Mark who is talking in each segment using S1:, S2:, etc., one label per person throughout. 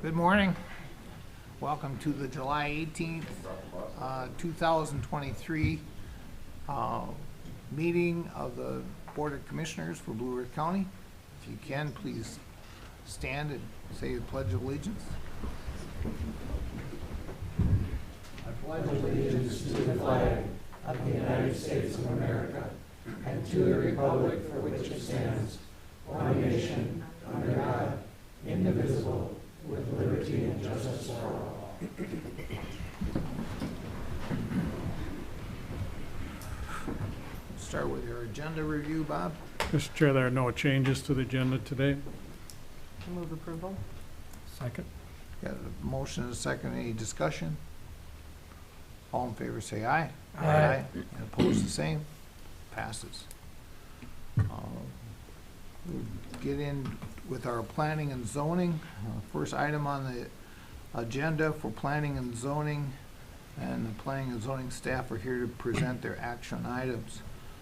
S1: Good morning. Welcome to the July 18th, 2023 meeting of the Board of Commissioners for Blue Earth County. If you can, please stand and say the Pledge of Allegiance.
S2: I pledge allegiance to the flag of the United States of America and to the republic for which it stands, one nation, under God, indivisible, with liberty and justice for all.
S1: Start with your agenda review, Bob.
S3: Mr. Chair, there are no changes to the agenda today.
S4: Move approval.
S3: Second.
S1: Got a motion and a second. Any discussion? All in favor say aye.
S2: Aye.
S1: And opposed the same. Passes. We'll get in with our planning and zoning. First item on the agenda for planning and zoning, and the planning and zoning staff are here to present their action items.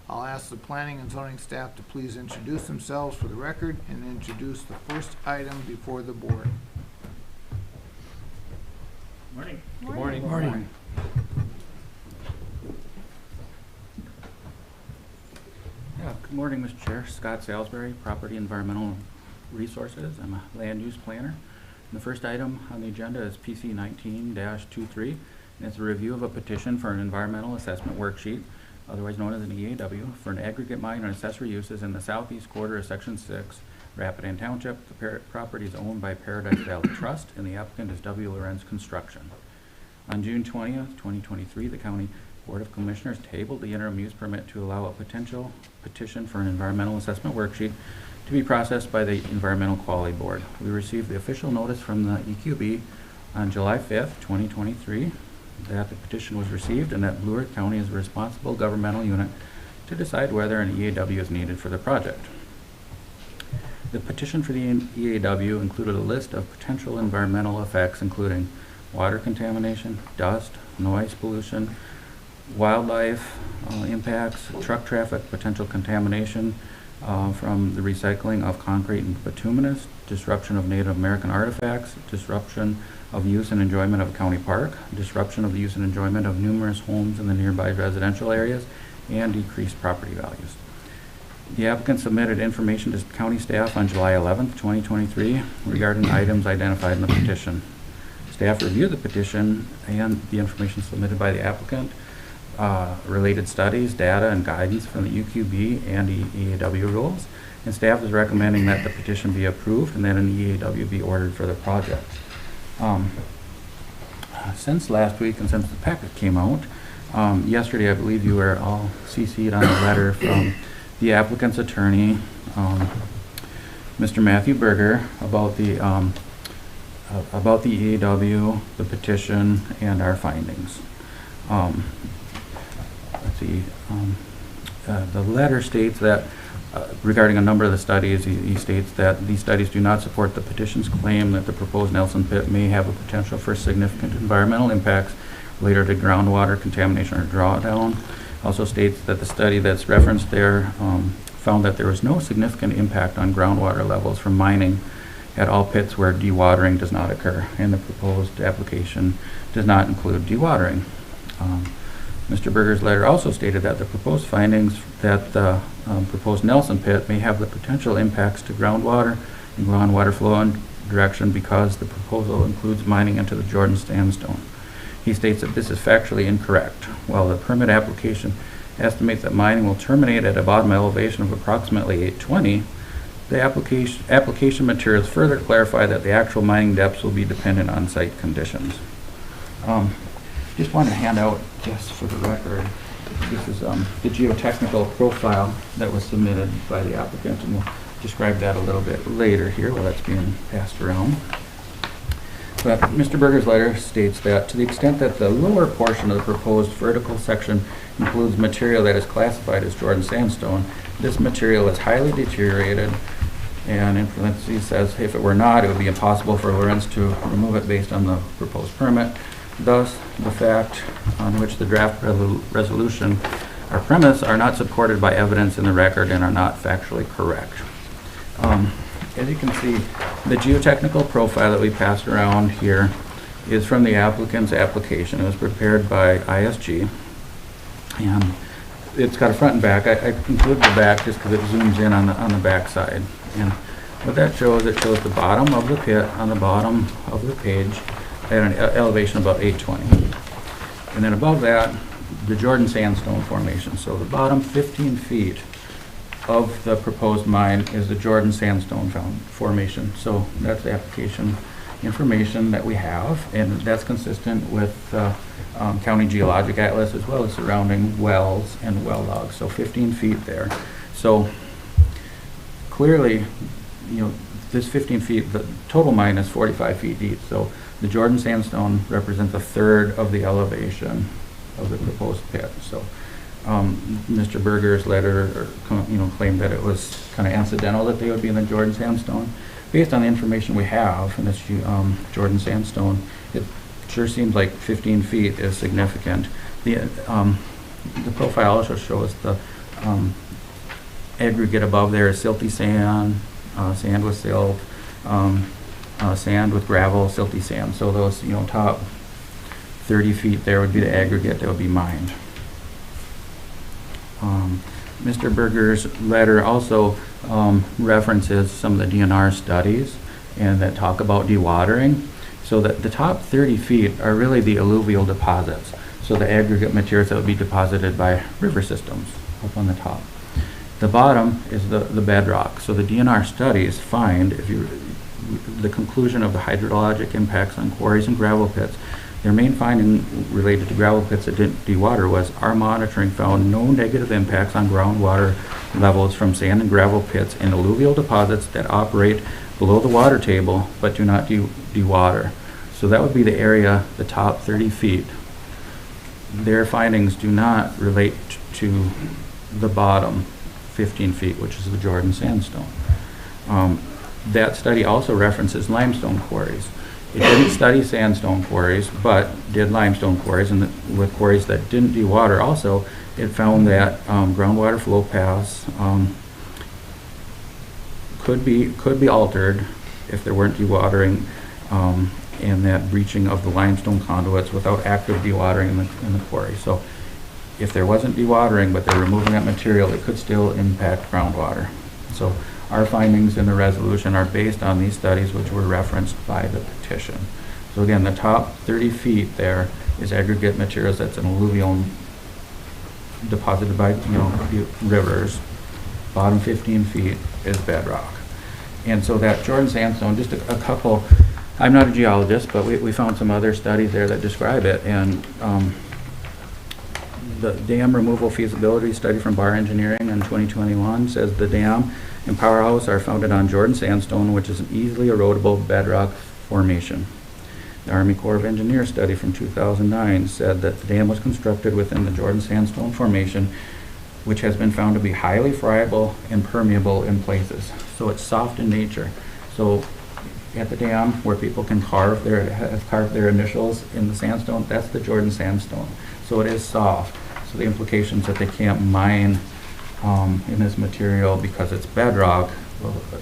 S1: I'll ask the planning and zoning staff to please introduce themselves for the record and introduce the first item before the board.
S5: Morning.
S1: Good morning.
S2: Morning.
S5: Yeah, good morning, Mr. Chair. Scott Salisbury, Property Environmental Resources. I'm a land use planner. And the first item on the agenda is PC 19-23, and it's a review of a petition for an environmental assessment worksheet, otherwise known as an EAW, for an aggregate mine and accessory uses in the southeast quarter of Section 6, Rapidan Township. The property is owned by Paradise Valley Trust, and the applicant is W. Lorenz Construction. On June 20th, 2023, the County Board of Commissioners tabled the interim use permit to allow a potential petition for an environmental assessment worksheet to be processed by the Environmental Quality Board. We received the official notice from the EQB on July 5th, 2023, that the petition was received and that Blue Earth County is the responsible governmental unit to decide whether an EAW is needed for the project. The petition for the EAW included a list of potential environmental effects, including water contamination, dust, noise pollution, wildlife impacts, truck traffic, potential contamination from the recycling of concrete and bituminous, disruption of Native American artifacts, disruption of use and enjoyment of a county park, disruption of the use and enjoyment of numerous homes in the nearby residential areas, and decreased property values. The applicant submitted information to county staff on July 11th, 2023 regarding items identified in the petition. Staff reviewed the petition and the information submitted by the applicant, related studies, data, and guidance from the UQB and EAW rules, and staff is recommending that the petition be approved and that an EAW be ordered for the project. Since last week and since the packet came out, yesterday I believe you were all CC'd on a letter from the applicant's attorney, Mr. Matthew Berger, about the EAW, the petition, and our findings. Let's see. The letter states that regarding a number of the studies, he states that these studies do not support the petition's claim that the proposed Nelson pit may have a potential for significant environmental impacts related to groundwater contamination or drawdown. Also states that the study that's referenced there found that there was no significant impact on groundwater levels from mining at all pits where dewatering does not occur, and the proposed application does not include dewatering. Mr. Berger's letter also stated that the proposed findings that the proposed Nelson pit may have the potential impacts to groundwater and groundwater flow and direction because the proposal includes mining into the Jordan Sandstone. He states that this is factually incorrect. While the permit application estimates that mining will terminate at a bottom elevation of approximately 820, the application materials further clarify that the actual mining depths will be dependent on site conditions. Just want to hand out, just for the record, this is the geotechnical profile that was submitted by the applicant, and we'll describe that a little bit later here while that's being passed around. But Mr. Berger's letter states that to the extent that the lower portion of the proposed vertical section includes material that is classified as Jordan Sandstone, this material is highly deteriorated, and in parentheses says if it were not, it would be impossible for Lorenz to remove it based on the proposed permit. Thus, the fact on which the draft resolution or premise are not supported by evidence in the record and are not factually correct. as you can see, the geotechnical profile that we passed around here is from the applicant's application. It was prepared by ISG. And it's got a front and back. I included the back just because it zooms in on the back side. And what that shows, it shows the bottom of the pit on the bottom of the page at an elevation of about 820. And then above that, the Jordan Sandstone Formation. So the bottom 15 feet of the proposed mine is the Jordan Sandstone Formation. So that's the application information that we have, and that's consistent with County Geologic Atlas as well as surrounding wells and well logs. So 15 feet there. So clearly, you know, this 15 feet, the total mine is 45 feet deep. So the Jordan Sandstone represents a third of the elevation of the proposed pit. So Mr. Berger's letter, claimed that it was kind of incidental that they would be in the Jordan Sandstone. Based on the information we have in this Jordan Sandstone, it sure seems like 15 feet is significant. The profile also shows the aggregate above there is silty sand, sand with silt, sand with gravel, silty sand. So those, top 30 feet there would be the aggregate that would be mined. Mr. Berger's letter also references some of the DNR studies and that talk about dewatering. So that the top 30 feet are really the alluvial deposits. So the aggregate materials that would be deposited by river systems up on the top. The bottom is the bedrock. So the DNR studies find, the conclusion of the hydrologic impacts on quarries and gravel pits, their main finding related to gravel pits that didn't dewater was our monitoring found no negative impacts on groundwater levels from sand and gravel pits in alluvial deposits that operate below the water table but do not dewater. So that would be the area, the top 30 feet. Their findings do not relate to the bottom 15 feet, which is the Jordan Sandstone. That study also references limestone quarries. It didn't study sandstone quarries, but did limestone quarries, and with quarries that didn't dewater also, it found that groundwater flow paths could be altered if there weren't dewatering and that breaching of the limestone conduits without active dewatering in the quarry. So if there wasn't dewatering, but they're removing that material, it could still impact groundwater. So our findings in the resolution are based on these studies which were referenced by the petition. So again, the top 30 feet there is aggregate materials that's an alluvial deposited by rivers. Bottom 15 feet is bedrock. And so that Jordan Sandstone, just a couple, I'm not a geologist, but we found some other studies there that describe it. And the dam removal feasibility study from Bar Engineering in 2021 says the dam and powerhouse are founded on Jordan Sandstone, which is an easily erodible bedrock formation. The Army Corps of Engineers study from 2009 said that the dam was constructed within the Jordan Sandstone Formation, which has been found to be highly friable and permeable in places. So it's soft in nature. So at the dam where people can carve their initials in the sandstone, that's the Jordan Sandstone. So it is soft. So the implications that they can't mine in this material because it's bedrock,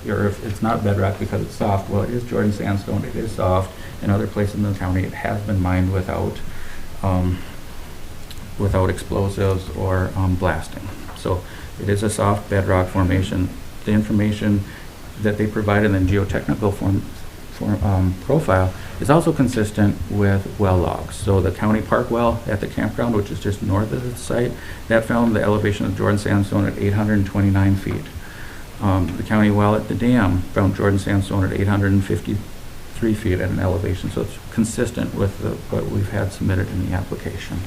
S5: or if it's not bedrock because it's soft, well, it is Jordan Sandstone, it is soft. In other places in the county, it has been mined without explosives or blasting. So it is a soft bedrock formation. The information that they provide in the geotechnical profile is also consistent with well logs. So the county park well at the campground, which is just north of the site, that found the elevation of Jordan Sandstone at 829 feet. The county well at the dam found Jordan Sandstone at 853 feet at an elevation. So it's consistent with what we've had submitted in the application.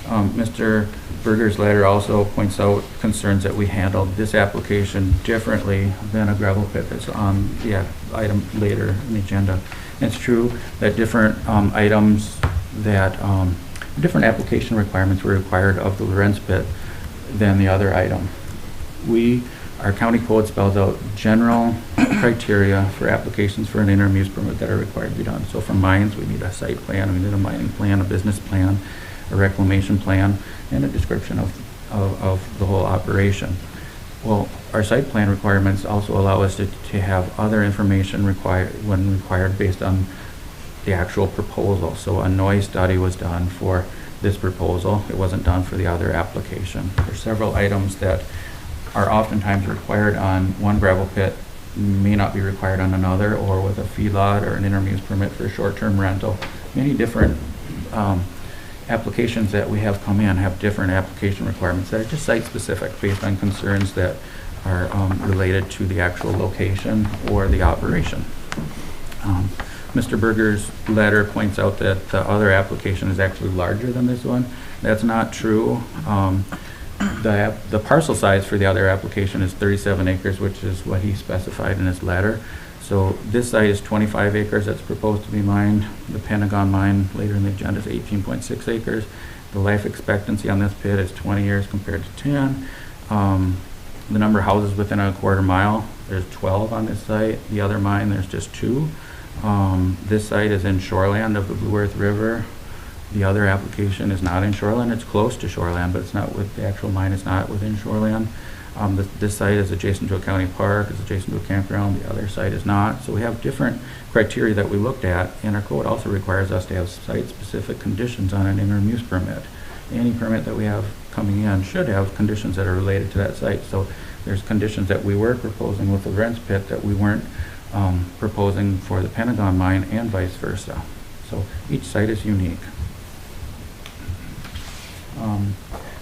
S5: Mr. Berger's letter also points out concerns that we handled this application differently than a gravel pit that's on the item later in the agenda. And it's true that different items that, different application requirements were required of the Lorenz pit than the other item. Our county code spells out general criteria for applications for an interim use permit that are required to be done. So for mines, we need a site plan, we need a mining plan, a business plan, a reclamation plan, and a description of the whole operation. Well, our site plan requirements also allow us to have other information when required based on the actual proposal. So a noise study was done for this proposal. It wasn't done for the other application. There's several items that are oftentimes required on one gravel pit, may not be required on another, or with a feedlot or an intermuse permit for a short-term rental. Many different applications that we have come in have different application requirements that are just site-specific based on concerns that are related to the actual location or the operation. Mr. Berger's letter points out that the other application is actually larger than this one. That's not true. The parcel size for the other application is 37 acres, which is what he specified in his letter. So this site is 25 acres that's proposed to be mined. The Pentagon mine later in the agenda is 18.6 acres. The life expectancy on this pit is 20 years compared to 10. The number of houses within a quarter mile, there's 12 on this site. The other mine, there's just 2. This site is in shoreland of the Blue Earth River. The other application is not in shoreland. It's close to shoreland, but it's not with the actual mine. It's not within shoreland. This site is adjacent to a county park. It's adjacent to a campground. The other site is not. So we have different criteria that we looked at, and our code also requires us to have site-specific conditions on an interim use permit. Any permit that we have coming in should have conditions that are related to that site. So there's conditions that we were proposing with the Rents Pit that we weren't proposing for the Pentagon mine, and vice versa. So each site is unique.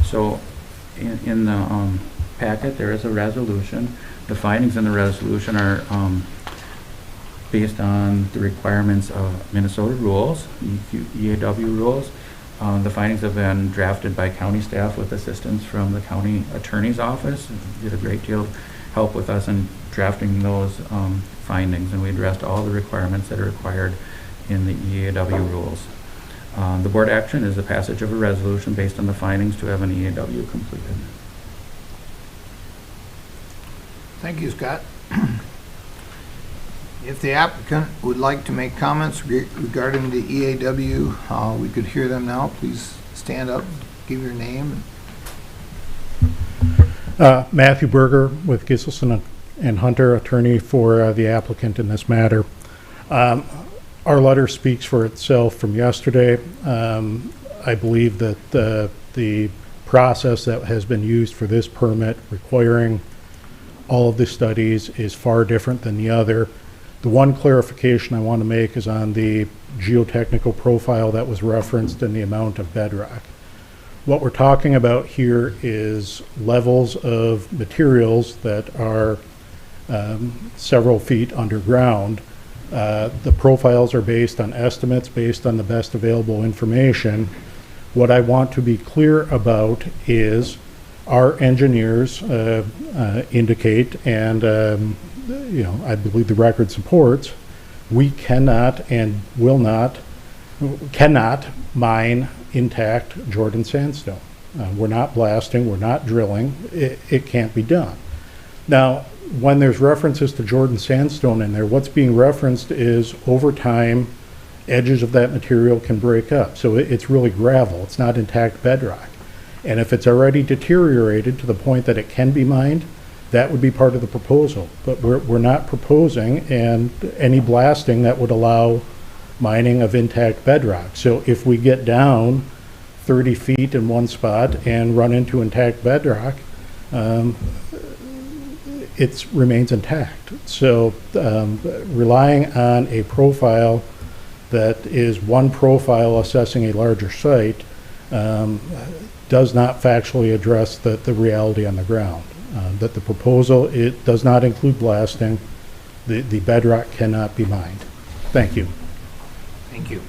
S5: So in the packet, there is a resolution. The findings in the resolution are based on the requirements of Minnesota rules, EAW rules. The findings have been drafted by county staff with assistance from the county attorney's office. They did a great deal of help with us in drafting those findings, and we addressed all the requirements that are required in the EAW rules. The board action is the passage of a resolution based on the findings to have an EAW completed.
S1: Thank you, Scott. If the applicant would like to make comments regarding the EAW, we could hear them now. Please stand up, give your name.
S3: Matthew Berger with Giselson and Hunter, attorney for the applicant in this matter. Our letter speaks for itself from yesterday. I believe that the process that has been used for this permit requiring all of the studies is far different than the other. The one clarification I want to make is on the geotechnical profile that was referenced and the amount of bedrock. What we're talking about here is levels of materials that are several feet underground. The profiles are based on estimates, based on the best available information. What I want to be clear about is our engineers indicate, and I believe the record supports, we cannot and cannot mine intact Jordan sandstone. We're not blasting, we're not drilling, it can't be done. Now, when there's references to Jordan sandstone in there, what's being referenced is over time, edges of that material can break up. So it's really gravel, it's not intact bedrock. And if it's already deteriorated to the point that it can be mined, that would be part of the proposal. But we're not proposing and any blasting that would allow mining of intact bedrock. So if we get down 30 feet in one spot and run into intact bedrock, it remains intact. So relying on a profile that is one profile assessing a larger site does not factually address the reality on the ground. That the proposal, it does not include blasting. The bedrock cannot be mined. Thank you.
S1: Thank you.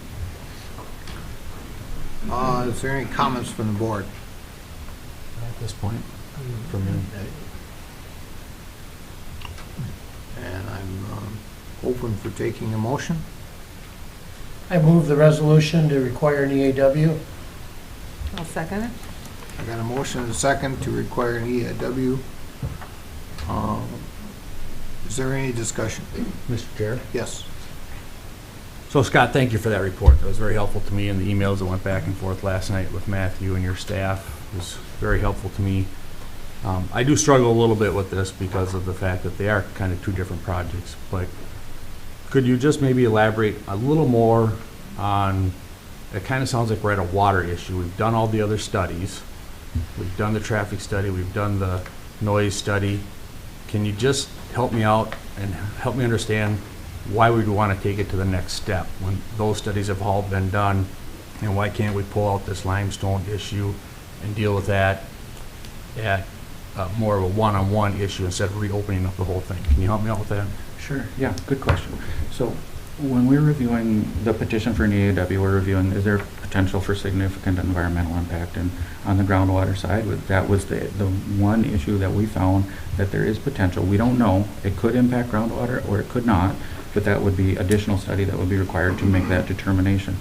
S1: Is there any comments from the board?
S2: At this point, from me.
S1: And I'm open for taking a motion.
S2: I move the resolution to require an EAW.
S4: I'll second it.
S1: I got a motion and a second to require an EAW. Is there any discussion?
S6: Mr. Chair.
S1: Yes.
S6: So Scott, thank you for that report. That was very helpful to me, and the emails that went back and forth last night with Matthew and your staff was very helpful to me. I do struggle a little bit with this because of the fact that they are kind of two different projects, but could you just maybe elaborate a little more on, it kind of sounds like we're at a water issue. We've done all the other studies. We've done the traffic study, we've done the noise study. Can you just help me out and help me understand why we would want to take it to the next step when those studies have all been done? And why can't we pull out this limestone issue and deal with that at more of a one-on-one issue instead of reopening up the whole thing? Can you help me out with that?
S5: Sure, yeah, good question. So when we're reviewing the petition for an EAW, we're reviewing, is there potential for significant environmental impact? And on the groundwater side, that was the one issue that we found that there is potential. We don't know. It could impact groundwater or it could not, but that would be additional study that would be required to make that determination.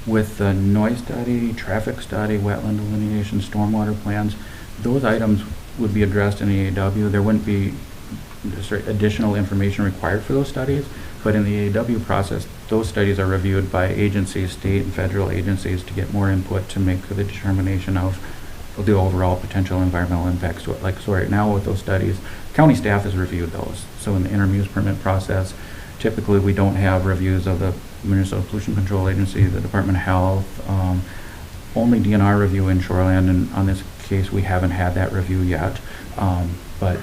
S5: With the noise study, traffic study, wetland delineation, stormwater plans, those items would be addressed in EAW. There wouldn't be additional information required for those studies, but in the EAW process, those studies are reviewed by agencies, state and federal agencies, to get more input to make the determination of the overall potential environmental impacts. So right now with those studies, county staff has reviewed those. So in the interim use permit process, typically we don't have reviews of the Minnesota Pollution Control Agency, the Department of Health, only DNR review in Shoreland, and on this case we haven't had that review yet. But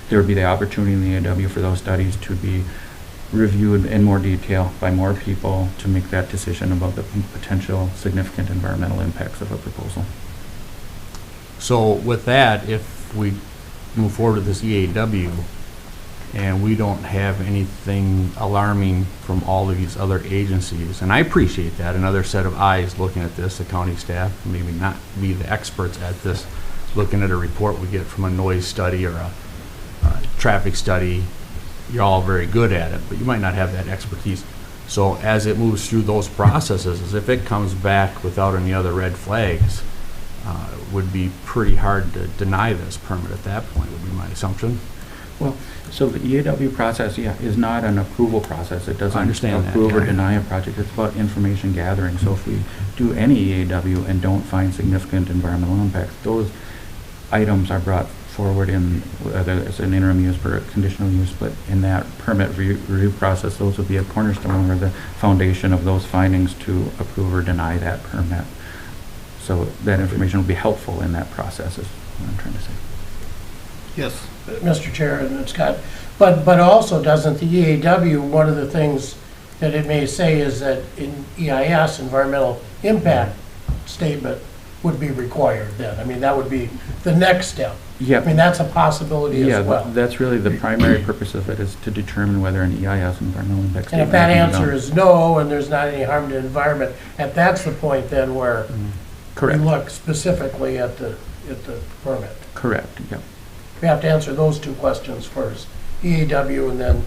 S5: there would be the opportunity in the EAW for those studies to be reviewed in more detail by more people to make that decision about the potential significant environmental impacts of a proposal.
S6: So with that, if we move forward with this EAW and we don't have anything alarming from all of these other agencies, and I appreciate that, another set of eyes looking at this, the county staff, maybe not be the experts at this, looking at a report we get from a noise study or a traffic study, you're all very good at it, but you might not have that expertise. So as it moves through those processes, as if it comes back without any other red flags, it would be pretty hard to deny this permit at that point, would be my assumption.
S5: Well, so the EAW process, yeah, is not an approval process. It doesn't
S6: understand
S5: approve
S6: that,
S5: or
S6: yeah.
S5: deny a project. It's about information gathering. So if we do any EAW and don't find significant environmental impacts, those items are brought forward in, whether it's an interim use or a conditional use, but in that permit review process, those would be a cornerstone or the foundation of those findings to approve or deny that permit. So that information will be helpful in that process, is what I'm trying to say.
S1: Yes.
S2: Mr. Chair and Scott, but also doesn't the EAW, one of the things that it may say is that in EIS, environmental impact statement would be required then. I mean, that would be the next step.
S5: Yeah.
S2: I mean, that's a possibility
S5: Yeah,
S2: as well.
S5: that's really the primary purpose of it, is to determine whether an EIS, environmental impact
S2: And
S5: statement.
S2: if that
S5: can be
S2: answer
S5: done.
S2: is no, and there's not any harm to the environment, that's the point then where
S5: Correct.
S2: you look specifically at the permit.
S5: Correct, yeah.
S2: We have to answer those two questions first, EAW, and then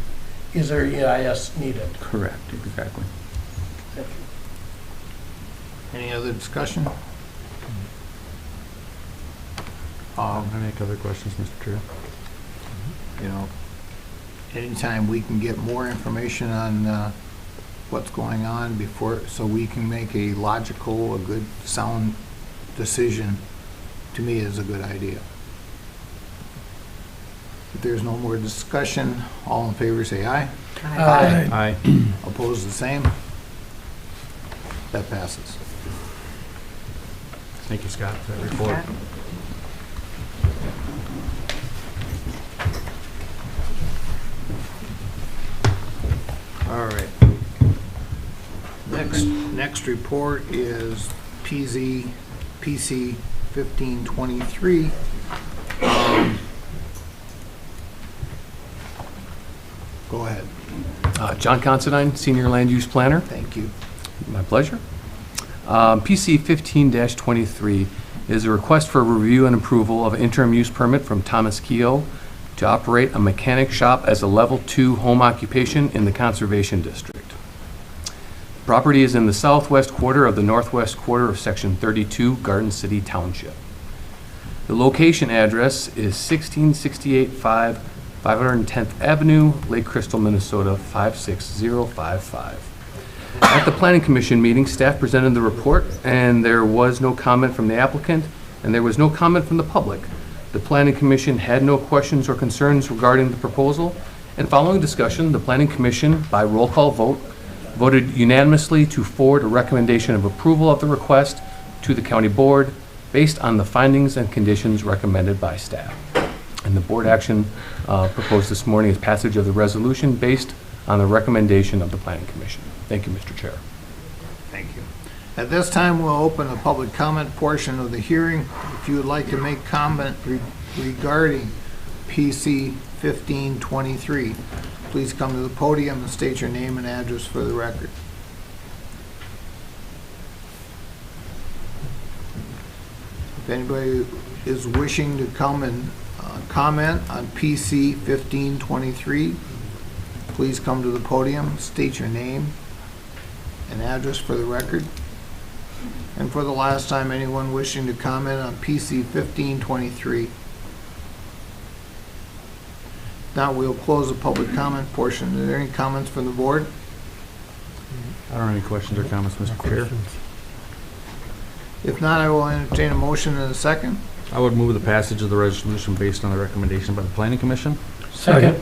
S2: is there EIS needed?
S5: Correct, exactly.
S2: Thank you.
S1: Any other discussion?
S6: Any other questions, Mr. Chair?
S1: You know, anytime we can get more information on what's going on before, so we can make a logical, a good, sound decision, to me is a good idea. If there's no more discussion, all in favor say aye.
S2: Aye.
S6: Aye.
S1: Opposed, the same. That passes.
S6: Thank you, Scott, for that report.
S4: Okay.
S1: All right. Next report is PC 1523. Go ahead.
S7: John Considine, Senior Land Use Planner.
S1: Thank you.
S7: My pleasure. PC 15-23 is a request for review and approval of interim use permit from Thomas Keogh to operate a mechanic shop as a Level 2 home occupation in the Conservation District. The property is in the southwest quarter of the northwest quarter of Section 32, Garden City Township. The location address is 16685 510th Avenue, Lake Crystal, Minnesota 56055. At the Planning Commission meeting, staff presented the report, and there was no comment from the applicant, and there was no comment from the public. The Planning Commission had no questions or concerns regarding the proposal, and following discussion, the Planning Commission, by roll call vote, voted unanimously to forward a recommendation of approval of the request to the county board based on the findings and conditions recommended by staff. And the board action proposed this morning is passage of the resolution based on the recommendation of the Planning Commission. Thank you, Mr. Chair.
S1: Thank you. At this time, we'll open the public comment portion of the hearing. If you would like to make comment regarding PC 1523, please come to the podium and state your name and address for the record. If anybody is wishing to come and comment on PC 1523, please come to the podium, state your name and address for the record. And for the last time, anyone wishing to comment on PC 1523. Now we'll close the public comment portion. Are there any comments from the board?
S6: I don't have any questions or comments, Mr. Chair.
S1: If not, I will entertain a motion in a second.
S6: I would move the passage of the resolution based on the recommendation by the Planning Commission.
S2: Second.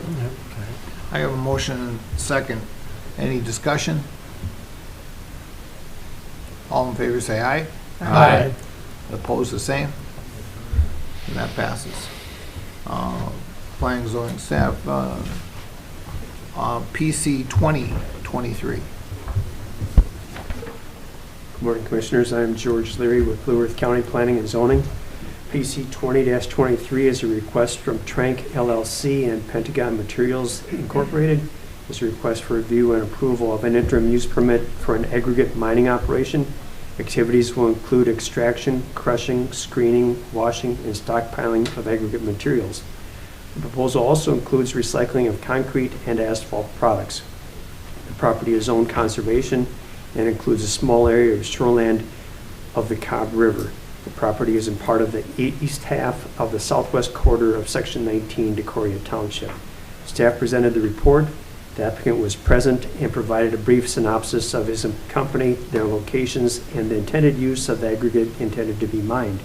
S1: I have a motion and a second. Any discussion? All in favor say aye.
S2: Aye.
S1: Opposed, the same. And that passes. Planning and zoning staff, PC 2023.
S8: Good morning, Commissioners. I'm George Leary with Blue Earth County Planning and Zoning. PC 20-23 is a request from Trank LLC and Pentagon Materials Incorporated. It's a request for review and approval of an interim use permit for an aggregate mining operation. Activities will include extraction, crushing, screening, washing, and stockpiling of aggregate materials. The proposal also includes recycling of concrete and asphalt products. The property is zoned conservation and includes a small area of shoreland of the Cobb River. The property is in part of the east half of the southwest quarter of Section 19 Decoria Township. Staff presented the report. The applicant was present and provided a brief synopsis of his company, their locations, and the intended use of the aggregate intended to be mined.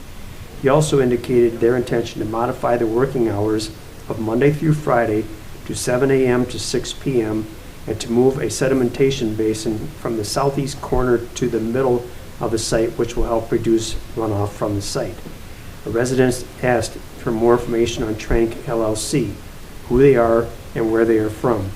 S8: He also indicated their intention to modify the working hours of Monday through Friday to 7 a.m. to 6 p.m. and to move a sedimentation basin from the southeast corner to the middle of the site, which will help reduce runoff from the site. A resident asked for more information on Trank LLC, who they are and where they are from.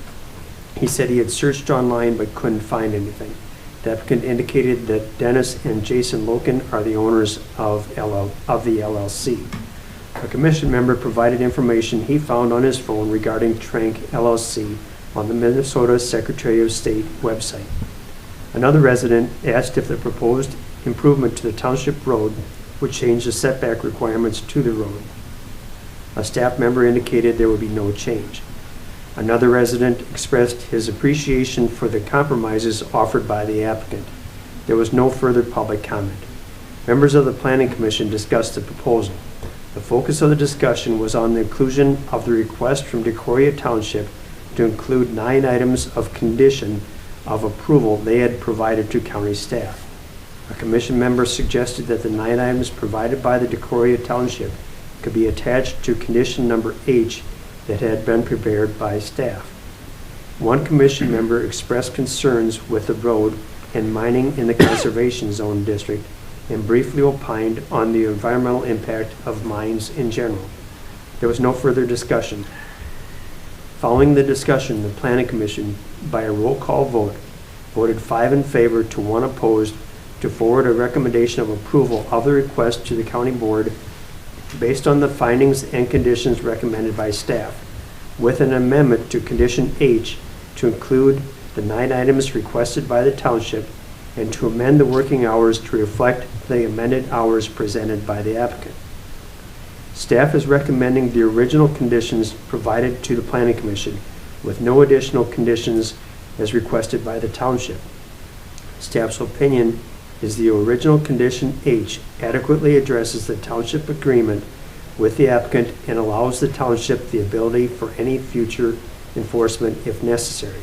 S8: He said he had searched online but couldn't find anything. The applicant indicated that Dennis and Jason Loken are the owners of the LLC. A commission member provided information he found on his phone regarding Trank LLC on the Minnesota Secretary of State website. Another resident asked if the proposed improvement to the township road would change the setback requirements to the road. A staff member indicated there would be no change. Another resident expressed his appreciation for the compromises offered by the applicant. There was no further public comment. Members of the Planning Commission discussed the proposal. The focus of the discussion was on the inclusion of the request from Decoria Township to include 9 items of condition of approval they had provided to county staff. A commission member suggested that the 9 items provided by the Decoria Township could be attached to condition number H that had been prepared by staff. One commission member expressed concerns with the road and mining in the conservation zone district and briefly opined on the environmental impact of mines in general. There was no further discussion. Following the discussion, the Planning Commission, by a roll call vote, voted 5 in favor to 1 opposed to forward a recommendation of approval of the request to the county board based on the findings and conditions recommended by staff, with an amendment to condition H to include the 9 items requested by the township and to amend the working hours to reflect the amended hours presented by the applicant. Staff is recommending the original conditions provided to the Planning Commission with no additional conditions as requested by the township. Staff's opinion is the original condition H adequately addresses the township agreement with the applicant and allows the township the ability for any future enforcement if necessary.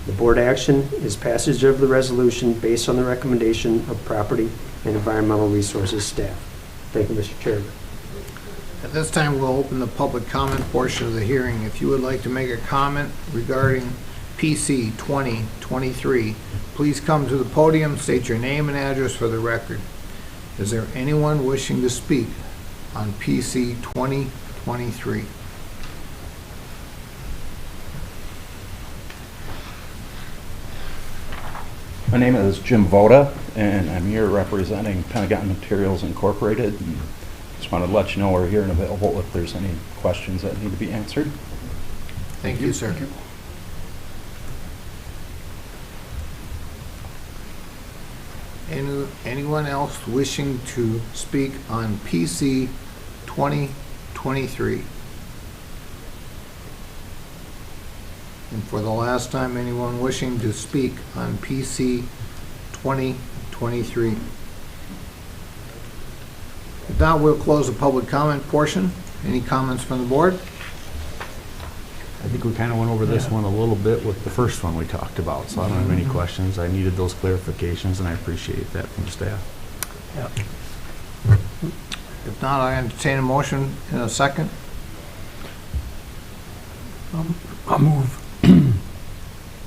S8: The board action is passage of the resolution based on the recommendation of Property and Environmental Resources staff. Thank you, Mr. Chairman.
S1: At this time, we'll open the public comment portion of the hearing. If you would like to make a comment regarding PC 2023, please come to the podium, state your name and address for the record. Is there anyone wishing to speak on PC 2023?
S9: My name is Jim Voda, and I'm here representing Pentagon Materials Incorporated. And just wanted to let you know we're here and available if there's any questions that need to be answered.
S1: Thank you, sir. Anyone else wishing to speak on PC 2023? And for the last time, anyone wishing to speak on PC 2023? If not, we'll close the public comment portion. Any comments from the board?
S6: I think we kind of went over this one a little bit with the first one we talked about, so I don't have any questions. I needed those clarifications, and I appreciate that from staff.
S1: If not, I entertain a motion in a second.
S2: I'll move.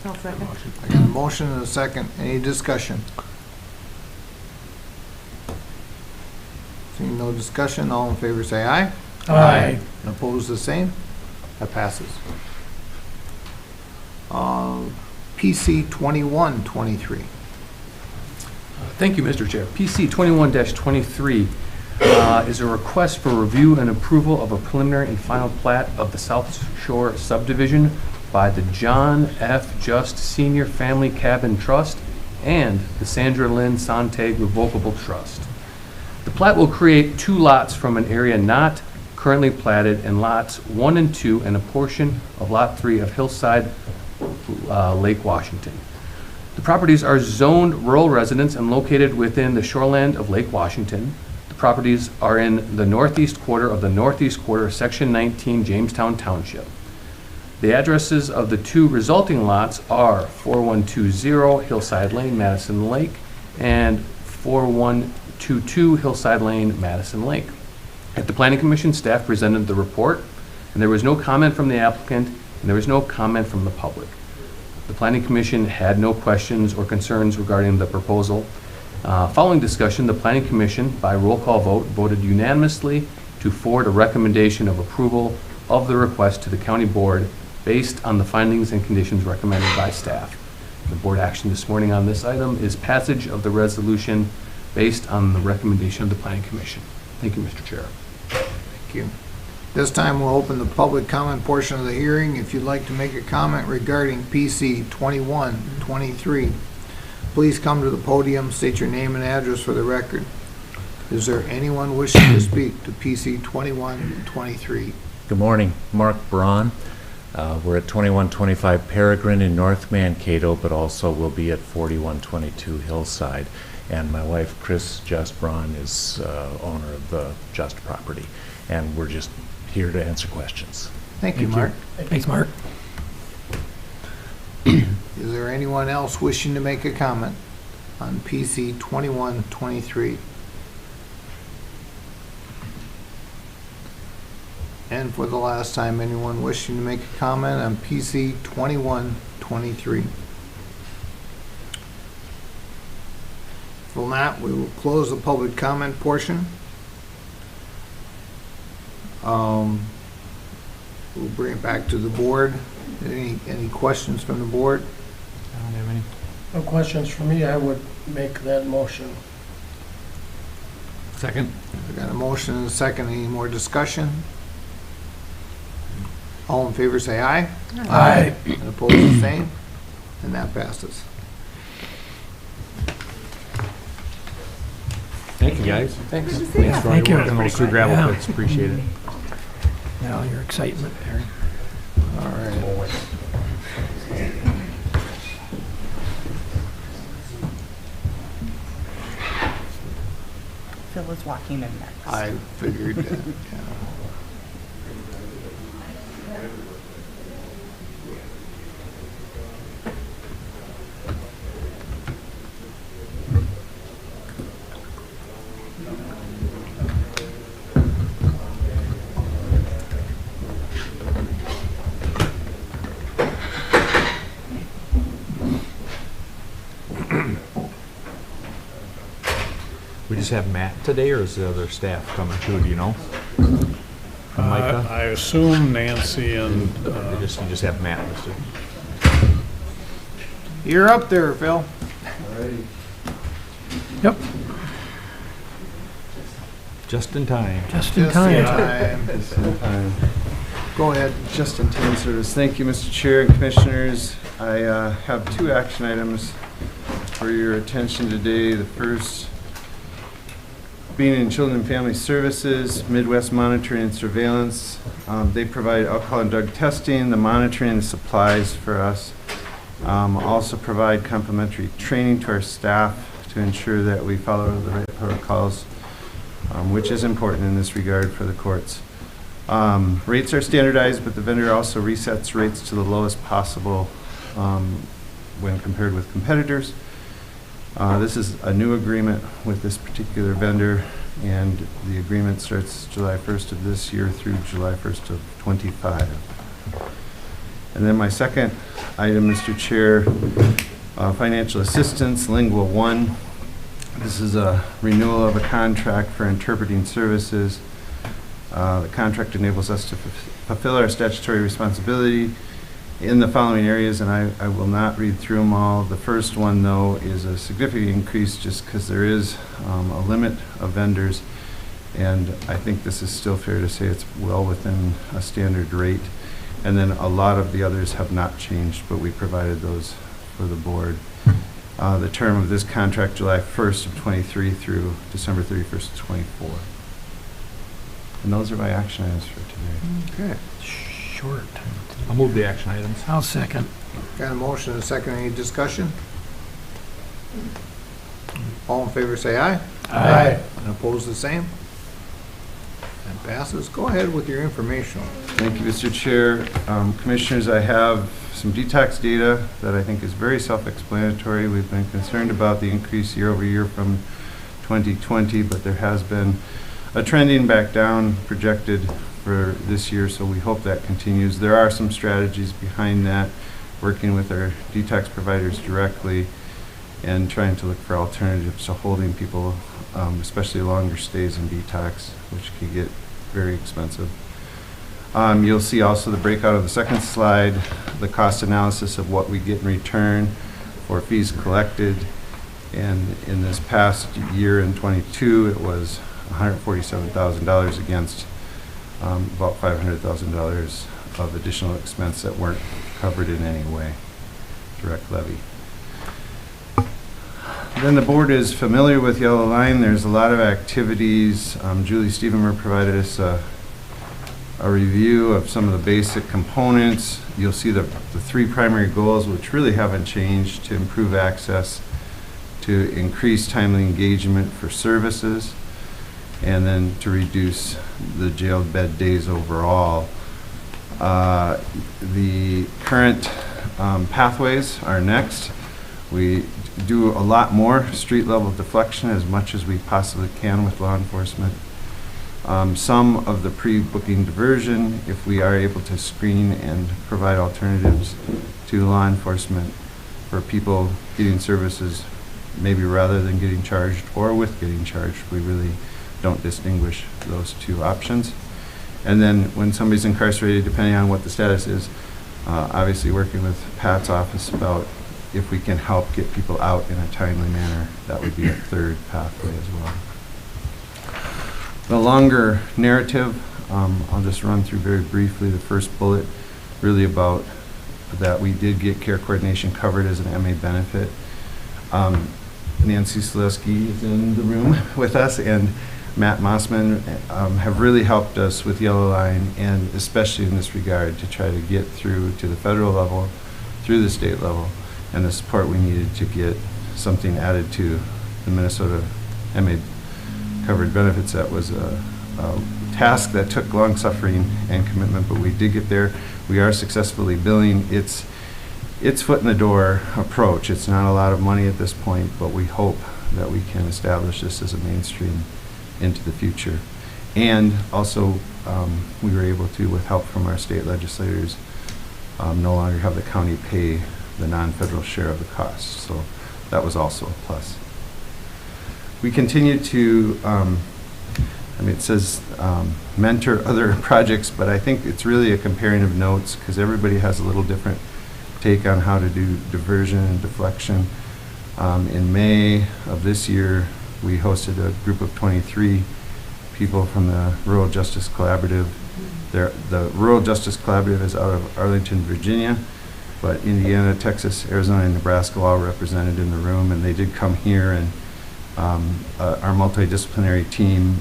S4: I'll second.
S1: I got a motion and a second. Any discussion? Seeing no discussion, all in favor say aye.
S2: Aye.
S1: And opposed, the same. That passes. PC 2123.
S7: Thank you, Mr. Chair. PC 21-23 is a request for review and approval of a preliminary and final plat of the South Shore subdivision by the John F. Just Senior Family Cabin Trust and the Sandra Lynn Sontag Revocable Trust. The plat will create 2 lots from an area not currently platted, and lots 1 and 2 and a portion of lot 3 of Hillside, Lake Washington. The properties are zoned rural residence and located within the shoreland of Lake Washington. The properties are in the northeast quarter of the northeast quarter, section 19, Jamestown Township. The addresses of the 2 resulting lots are 4120 Hillside Lane, Madison Lake, and 4122 Hillside Lane, Madison Lake. At the Planning Commission, staff presented the report, and there was no comment from the applicant, and there was no comment from the public. The Planning Commission had no questions or concerns regarding the proposal. Following discussion, the Planning Commission, by roll call vote, voted unanimously to forward a recommendation of approval of the request to the County Board based on the findings and conditions recommended by staff. The board action this morning on this item is passage of the resolution based on the recommendation of the Planning Commission. Thank you, Mr. Chair.
S1: Thank you. This time we'll open the public comment portion of the hearing. If you'd like to make a comment regarding PC 2123, please come to the podium, state your name and address for the record. Is there anyone wishing to speak to PC 2123?
S10: Good morning, Mark Braun. We're at 2125 Peregrine in North Mankato, but also we'll be at 4122 Hillside. And my wife, Chris Just Braun, is owner of the Just property. And we're just here to answer questions.
S1: Thank you, Mark.
S2: Thanks, Mark.
S1: Is there anyone else wishing to make a comment on PC 2123? And for the last time, anyone wishing to make a comment on PC 2123? If not, we will close the public comment portion. We'll bring it back to the board. Any questions from the board?
S6: I don't have any.
S2: No questions for me. I would make that motion.
S6: Second?
S1: We got a motion and a second. Any more discussion? All in favor say aye.
S2: Aye.
S1: And opposed the same. And that passes.
S6: Thank you, guys.
S7: Thanks.
S4: Good to see
S6: Thanks
S4: you.
S6: for all
S2: Thank
S6: your
S2: you.
S6: work on those 2 gravel
S2: Yeah.
S6: pits. Appreciate it.
S2: Now your excitement, Harry.
S1: All right.
S11: Phil is walking in next.
S1: I figured that, yeah.
S12: We just have Matt today, or is the other staff coming too, do you know? And Micah?
S3: I assume Nancy and,
S12: You just have Matt listed.
S1: You're up there, Phil.
S2: Yep,
S12: Just in time.
S2: just in time.
S1: Go ahead.
S13: Just in time service. Thank you, Mr. Chair and Commissioners. I have 2 action items for your attention today. The first being in Children and Family Services, Midwest Monitoring and Surveillance. They provide alcohol and drug testing, the monitoring and supplies for us. Also provide complimentary training to our staff to ensure that we follow the right protocols, which is important in this regard for the courts. Rates are standardized, but the vendor also resets rates to the lowest possible when compared with competitors. This is a new agreement with this particular vendor, and the agreement starts July 1st of this year through July 1st of '25. And then my second item, Mr. Chair, financial assistance, Lingua One. This is a renewal of a contract for interpreting services. The contract enables us to fulfill our statutory responsibility in the following areas, and I will not read through them all. The first one, though, is a significant increase just because there is a limit of vendors, and I think this is still fair to say it's well within a standard rate. And then a lot of the others have not changed, but we provided those for the board. The term of this contract, July 1st of '23 through December 31st of '24. And those are my action items for today.
S1: Okay.
S2: Short.
S12: I'll move the action items.
S2: I'll second.
S1: Got a motion and a second. Any discussion? All in favor say aye.
S2: Aye.
S1: And opposed the same? That passes. Go ahead with your information.
S13: Thank you, Mr. Chair. Commissioners, I have some detox data that I think is very self-explanatory. We've been concerned about the increase year over year from 2020, but there has been a trending back down projected for this year, so we hope that continues. There are some strategies behind that, working with our detox providers directly and trying to look for alternatives to holding people, especially longer stays in detox, which can get very expensive. You'll see also the breakout of the second slide, the cost analysis of what we get in return for fees collected. And in this past year in '22, it was $147,000 against about $500,000 of additional expense that weren't covered in any way, direct levy. Then the board is familiar with Yellow Line. There's a lot of activities. Julie Stevenmer provided us a review of some of the basic components. You'll see the 3 primary goals, which really haven't changed: to improve access, to increase timely engagement for services, and then to reduce the jail bed days overall. The current pathways are next. We do a lot more street level deflection as much as we possibly can with law enforcement. Some of the pre-booking diversion, if we are able to screen and provide alternatives to law enforcement for people getting services, maybe rather than getting charged or with getting charged. We really don't distinguish those 2 options. And then when somebody's incarcerated, depending on what the status is, obviously working with Pat's office about if we can help get people out in a timely manner, that would be a 3rd pathway as well. The longer narrative, I'll just run through very briefly. The first bullet, really about that we did get care coordination covered as an MA benefit. Nancy Selesky is in the room with us, and Matt Mossman have really helped us with Yellow Line, and especially in this regard to try to get through to the federal level, through the state level, and the support we needed to get something added to the Minnesota MA covered benefits. That was a task that took long suffering and commitment, but we did get there. We are successfully billing. It's foot in the door approach. It's not a lot of money at this point, but we hope that we can establish this as a mainstream into the future. And also, we were able to, with help from our state legislators, no longer have the county pay the non-federal share of the cost. So that was also a plus. We continue to, it says mentor other projects, but I think it's really a comparing of notes because everybody has a little different take on how to do diversion and deflection. In May of this year, we hosted a group of 23 people from the Rural Justice Collaborative. The Rural Justice Collaborative is out of Arlington, Virginia, but Indiana, Texas, Arizona, and Nebraska all represented in the room, and they did come here, and our multidisciplinary team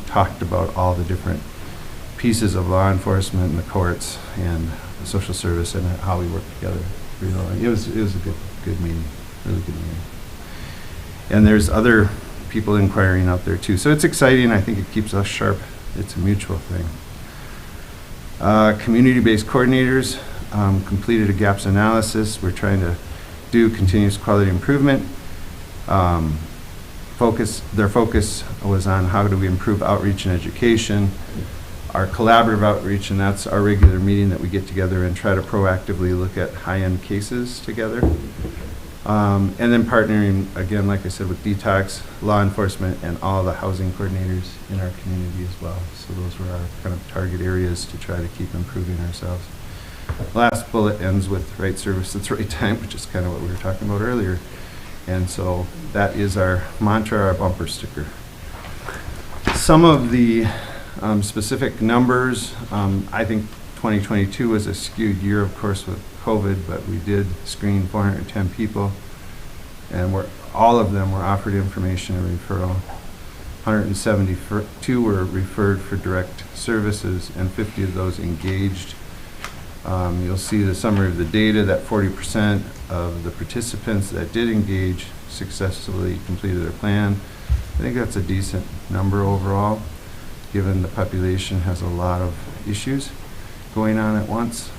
S13: talked about all the different pieces of law enforcement and the courts and the social service and how we work together. It was a good meeting, really good meeting. And there's other people inquiring out there too. So it's exciting. I think it keeps us sharp. It's a mutual thing. Community-based coordinators completed a gaps analysis. We're trying to do continuous quality improvement. Their focus was on how do we improve outreach and education, our collaborative outreach, and that's our regular meeting that we get together and try to proactively look at high-end cases together. And then partnering, again, like I said, with Detox, law enforcement, and all the housing coordinators in our community as well. So those were our kind of target areas to try to keep improving ourselves. Last bullet ends with right service at the right time, which is kind of what we were talking about earlier. And so that is our mantra, our bumper sticker. Some of the specific numbers, I think 2022 was a skewed year, of course, with COVID, but we did screen 410 people, and all of them were offered information and referral. 172 were referred for direct services, and 50 of those engaged. You'll see the summary of the data that 40% of the participants that did engage successfully completed their plan. I think that's a decent number overall, given the population has a lot of issues going on at once.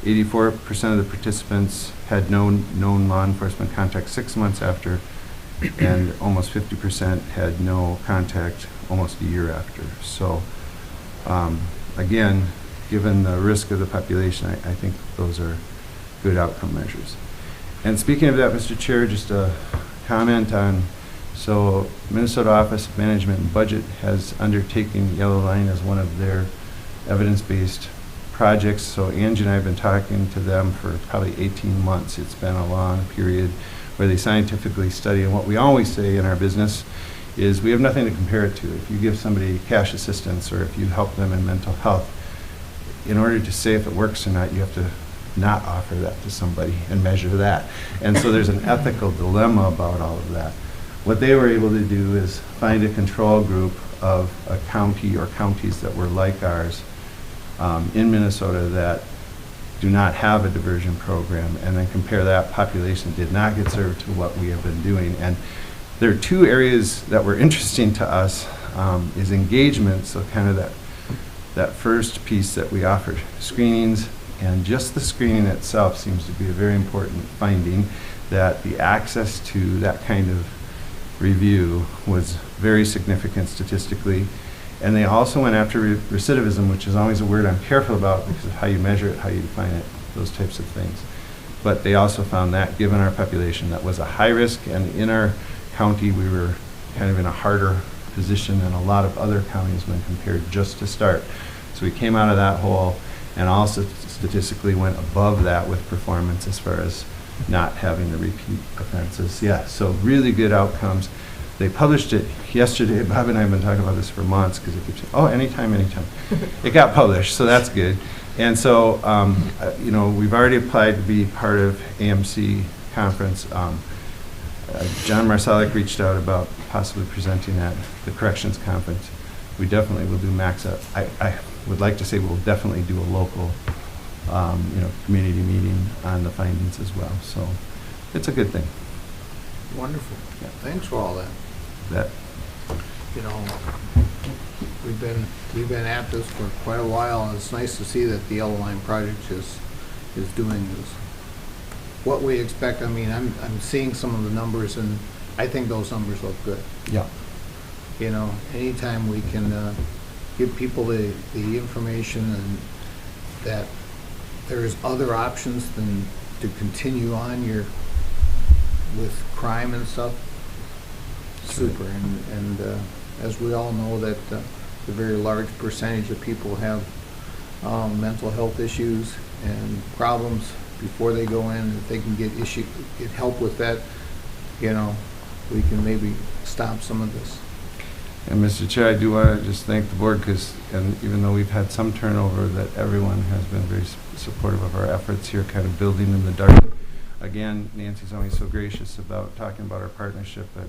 S13: 84% of the participants had known law enforcement contact 6 months after, and almost 50% had no contact almost a year after. So again, given the risk of the population, I think those are good outcome measures. And speaking of that, Mr. Chair, just a comment on, so Minnesota Office of Management and Budget has undertaken Yellow Line as one of their evidence-based projects. So Angie and I have been talking to them for probably 18 months. It's been a long period where they scientifically study, and what we always say in our business is we have nothing to compare it to. If you give somebody cash assistance or if you help them in mental health, in order to say if it works or not, you have to not offer that to somebody and measure that. And so there's an ethical dilemma about all of that. What they were able to do is find a control group of a county or counties that were like ours in Minnesota that do not have a diversion program, and then compare that population that did not get served to what we have been doing. And there are two areas that were interesting to us, is engagement, so kind of that first piece that we offered, screenings, and just the screening itself seems to be a very important finding, that the access to that kind of review was very significant statistically. And they also went after recidivism, which is always a word I'm careful about because of how you measure it, how you define it, those types of things. But they also found that, given our population, that was a high risk, and in our county we were kind of in a harder position than a lot of other counties when compared just to start. So we came out of that hole and also statistically went above that with performance as far as not having the repeat offenses. Yeah, so really good outcomes. They published it yesterday. Bob and I have been talking about this for months because it keeps saying, oh, anytime. It got published, so that's good. And so, we've already applied to be part of AMC conference. John Marsalek reached out about possibly presenting at the corrections conference. We definitely will do MAXA. I would like to say we'll definitely do a local, community meeting on the findings as well. So it's a good thing.
S1: Wonderful.
S13: Yeah.
S1: Thanks for all that. We've been at this for quite a while, and it's nice to see that the Yellow Line project is doing this. What we expect. I mean, I'm seeing some of the numbers, and I think those numbers look good.
S13: Yeah.
S1: Anytime we can give people the information and that there's other options than to continue on with crime and stuff, super. And as we all know, that a very large percentage of people have mental health issues and problems before they go in. If they can get help with that, you know, we can maybe stop some of this.
S13: And Mr. Chair, I do want to just thank the board because, and even though we've had some turnover, that everyone has been very supportive of our efforts here, kind of building in the dark. Again, Nancy's always so gracious about talking about our partnership, but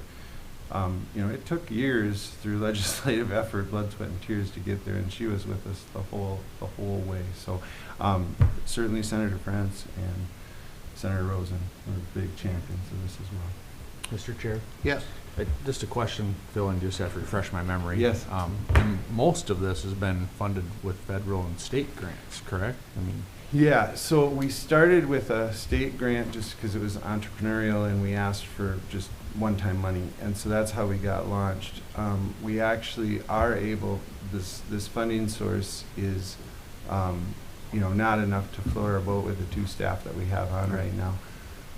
S13: you know, it took years through legislative effort, blood, sweat, and tears to get there, and she was with us the whole way. So certainly Senator France and Senator Rosen were big champions of this as well.
S12: Mr. Chair?
S1: Yes.
S12: Just a question, Phil, and just have to refresh my memory.
S13: Yes.
S12: And most of this has been funded with federal and state grants, correct? I mean,
S13: Yeah, so we started with a state grant just because it was entrepreneurial and we asked for just one-time money. And so that's how we got launched. We actually are able, this funding source is, you know, not enough to float our boat with the 2 staff that we have on right now.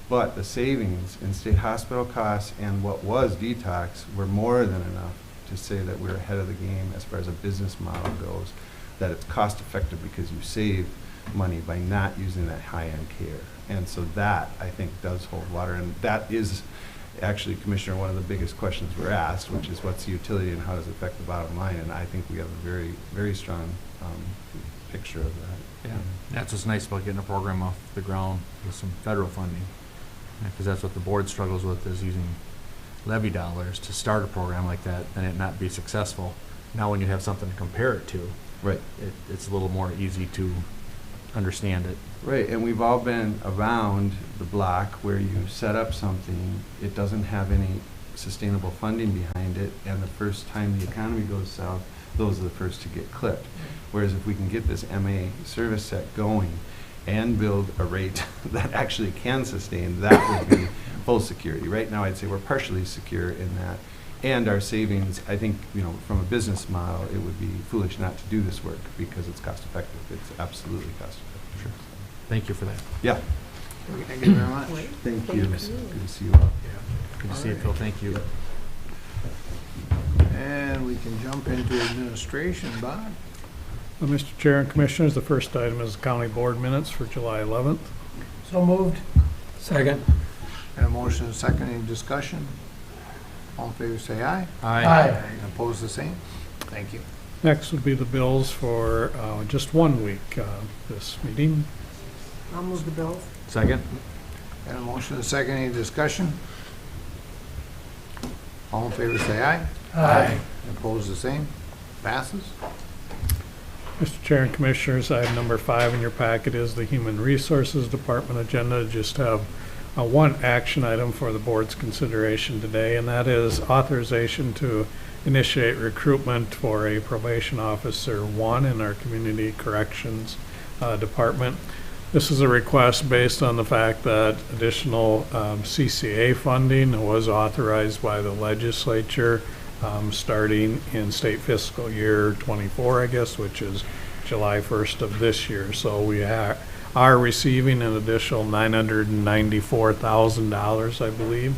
S13: But the savings in state hospital costs and what was detox were more than enough to say that we're ahead of the game as far as a business model goes, that it's cost effective because you save money by not using that high-end care. And so that, I think, does hold water. And that is actually, Commissioner, one of the biggest questions we're asked, which is what's the utility and how does it affect the bottom line? And I think we have a very, very strong picture of that.
S12: yeah, that's what's nice about getting a program off the ground with some federal funding. Because that's what the board struggles with, is using levy dollars to start a program like that and it not be successful. Now when you have something to compare it to,
S13: Right.
S12: It's a little more easy to understand it.
S13: Right, and we've all been around the block where you set up something, it doesn't have any sustainable funding behind it, and the first time the economy goes south, those are the first to get clipped. Whereas if we can get this MA service set going and build a rate that actually can sustain, that would be full security. Right now, I'd say we're partially secure in that. And our savings, I think, you know, from a business model, it would be foolish not to do this work because it's cost effective. It's absolutely cost effective.
S12: Sure. Thank you for that.
S13: Yeah.
S1: Thank you very much.
S13: Thank you. Good to see you all.
S12: Good to see you, Phil. Thank you.
S1: And we can jump into administration. Bob?
S3: Well, Mr. Chair and Commissioners, the first item is county board minutes for July 11th.
S2: So moved.
S8: Second.
S1: And a motion and a second. Any discussion? All in favor say aye.
S2: Aye.
S1: And opposed the same. Thank you.
S3: Next would be the bills for just 1 week this meeting.
S2: I'll move the bills.
S12: Second?
S1: And a motion and a second. Any discussion? All in favor say aye.
S2: Aye.
S1: And opposed the same. Passes.
S3: Mr. Chair and Commissioners, item number 5 in your packet is the Human Resources Department agenda. Just have one action item for the board's consideration today, and that is authorization to initiate recruitment for a probation officer 1 in our Community Corrections Department. This is a request based on the fact that additional CCA funding was authorized by the legislature starting in state fiscal year 24, I guess, which is July 1st of this year. So we are receiving an additional $994,000, I believe.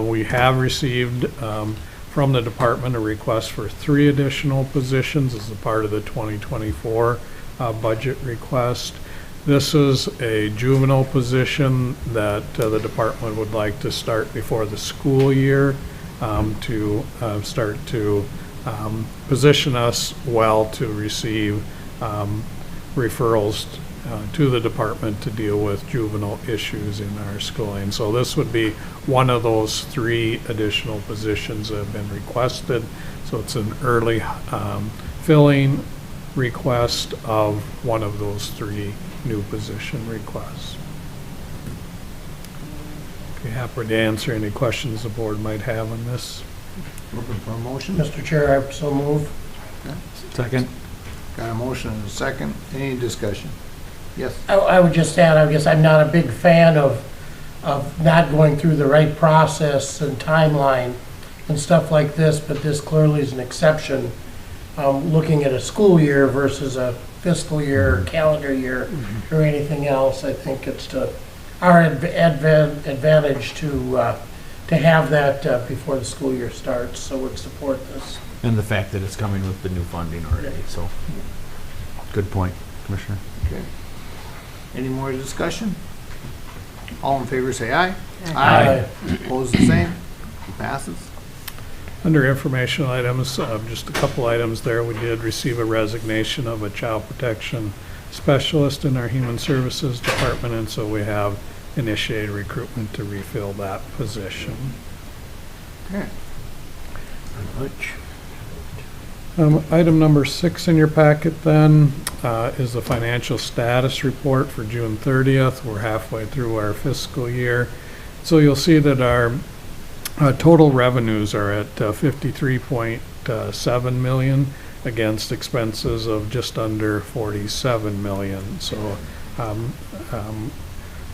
S3: We have received from the department a request for 3 additional positions as a part of the 2024 budget request. This is a juvenile position that the department would like to start before the school year to start to position us well to receive referrals to the department to deal with juvenile issues in our schooling. So this would be one of those 3 additional positions that have been requested. So it's an early filling request of one of those 3 new position requests. Be happy to answer any questions the board might have on this.
S1: Looking for a motion?
S2: Mr. Chair, I so move.
S12: Second?
S1: Got a motion and a second. Any discussion? Yes.
S2: I would just add, I guess I'm not a big fan of not going through the right process and timeline and stuff like this, but this clearly is an exception. Looking at a school year versus a fiscal year or calendar year or anything else, I think it's to our advantage to to have that before the school year starts, so would support this.
S12: And the fact that it's coming with the new funding already, so. Good point, Commissioner.
S1: Okay. Any more discussion? All in favor, say aye.
S2: Aye.
S1: Opposed, the same. Passes.
S3: Under informational items, just a couple items there. We did receive a resignation of a child protection specialist in our Human Services Department, and so we have initiated recruitment to refill that position.
S1: Okay.
S3: Item number 6 in your packet then is the financial status report for June 30th. We're halfway through our fiscal year. So you'll see that our total revenues are at 53.7 million against expenses of just under 47 million. So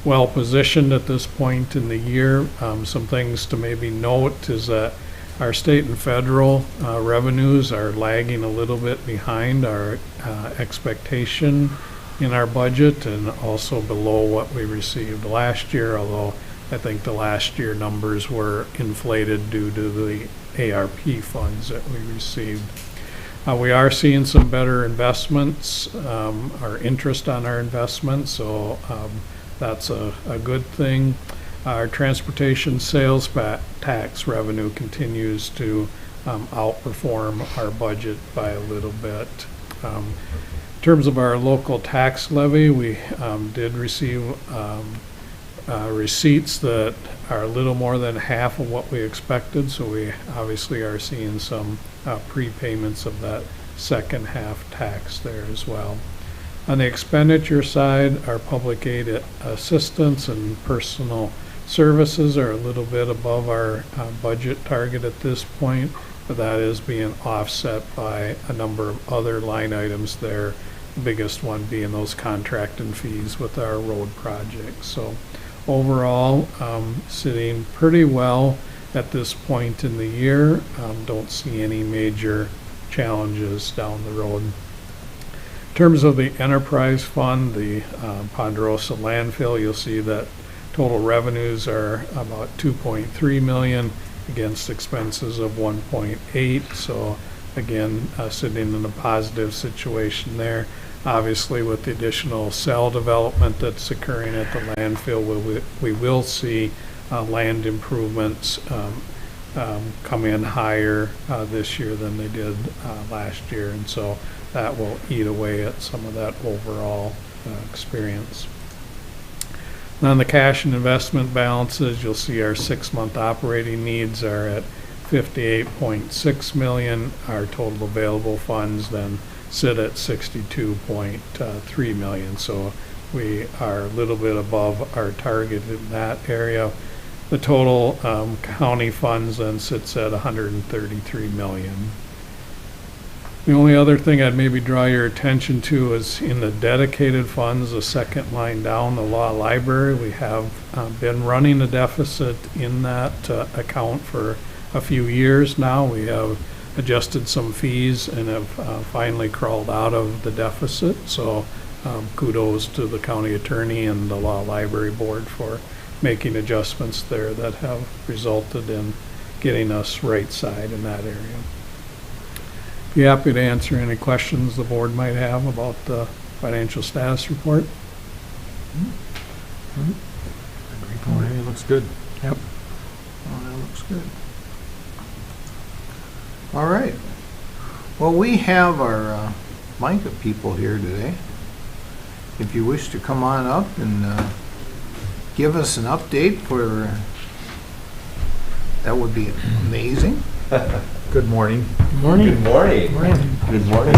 S3: well positioned at this point in the year. Some things to maybe note is that our state and federal revenues are lagging a little bit behind our expectation in our budget, and also below what we received last year, although I think the last year numbers were inflated due to the ARP funds that we received. We are seeing some better investments, our interest on our investments, so that's a good thing. Our transportation sales tax revenue continues to outperform our budget by a little bit. In terms of our local tax levy, we did receive receipts that are a little more than half of what we expected, so we obviously are seeing some prepayments of that second half tax there as well. On the expenditure side, our public aid assistance and personal services are a little bit above our budget target at this point, but that is being offset by a number of other line items there, the biggest one being those contract and fees with our road projects. So overall, sitting pretty well at this point in the year. Don't see any major challenges down the road. In terms of the enterprise fund, the Ponderosa landfill, you'll see that total revenues are about 2.3 million against expenses of 1.8. So again, sitting in a positive situation there. Obviously, with the additional cell development that's occurring at the landfill, we will see land improvements come in higher this year than they did last year, and so that will eat away at some of that overall experience. And on the cash and investment balances, you'll see our 6-month operating needs are at 58.6 million. Our total available funds then sit at 62.3 million. So we are a little bit above our target in that area. The total county funds then sits at 133 million. The only other thing I'd maybe draw your attention to is in the dedicated funds, the second line down, the law library. We have been running a deficit in that account for a few years now. We have adjusted some fees and have finally crawled out of the deficit. So kudos to the county attorney and the law library board for making adjustments there that have resulted in getting us right side in that area. Be happy to answer any questions the board might have about the financial status report.
S12: It looks good.
S3: Yep.
S1: Oh, that looks good. All right. Well, we have our MICA people here today. If you wish to come on up and give us an update that would be amazing.
S12: Good morning.
S2: Good morning.
S14: Good morning.
S2: Good
S14: morning.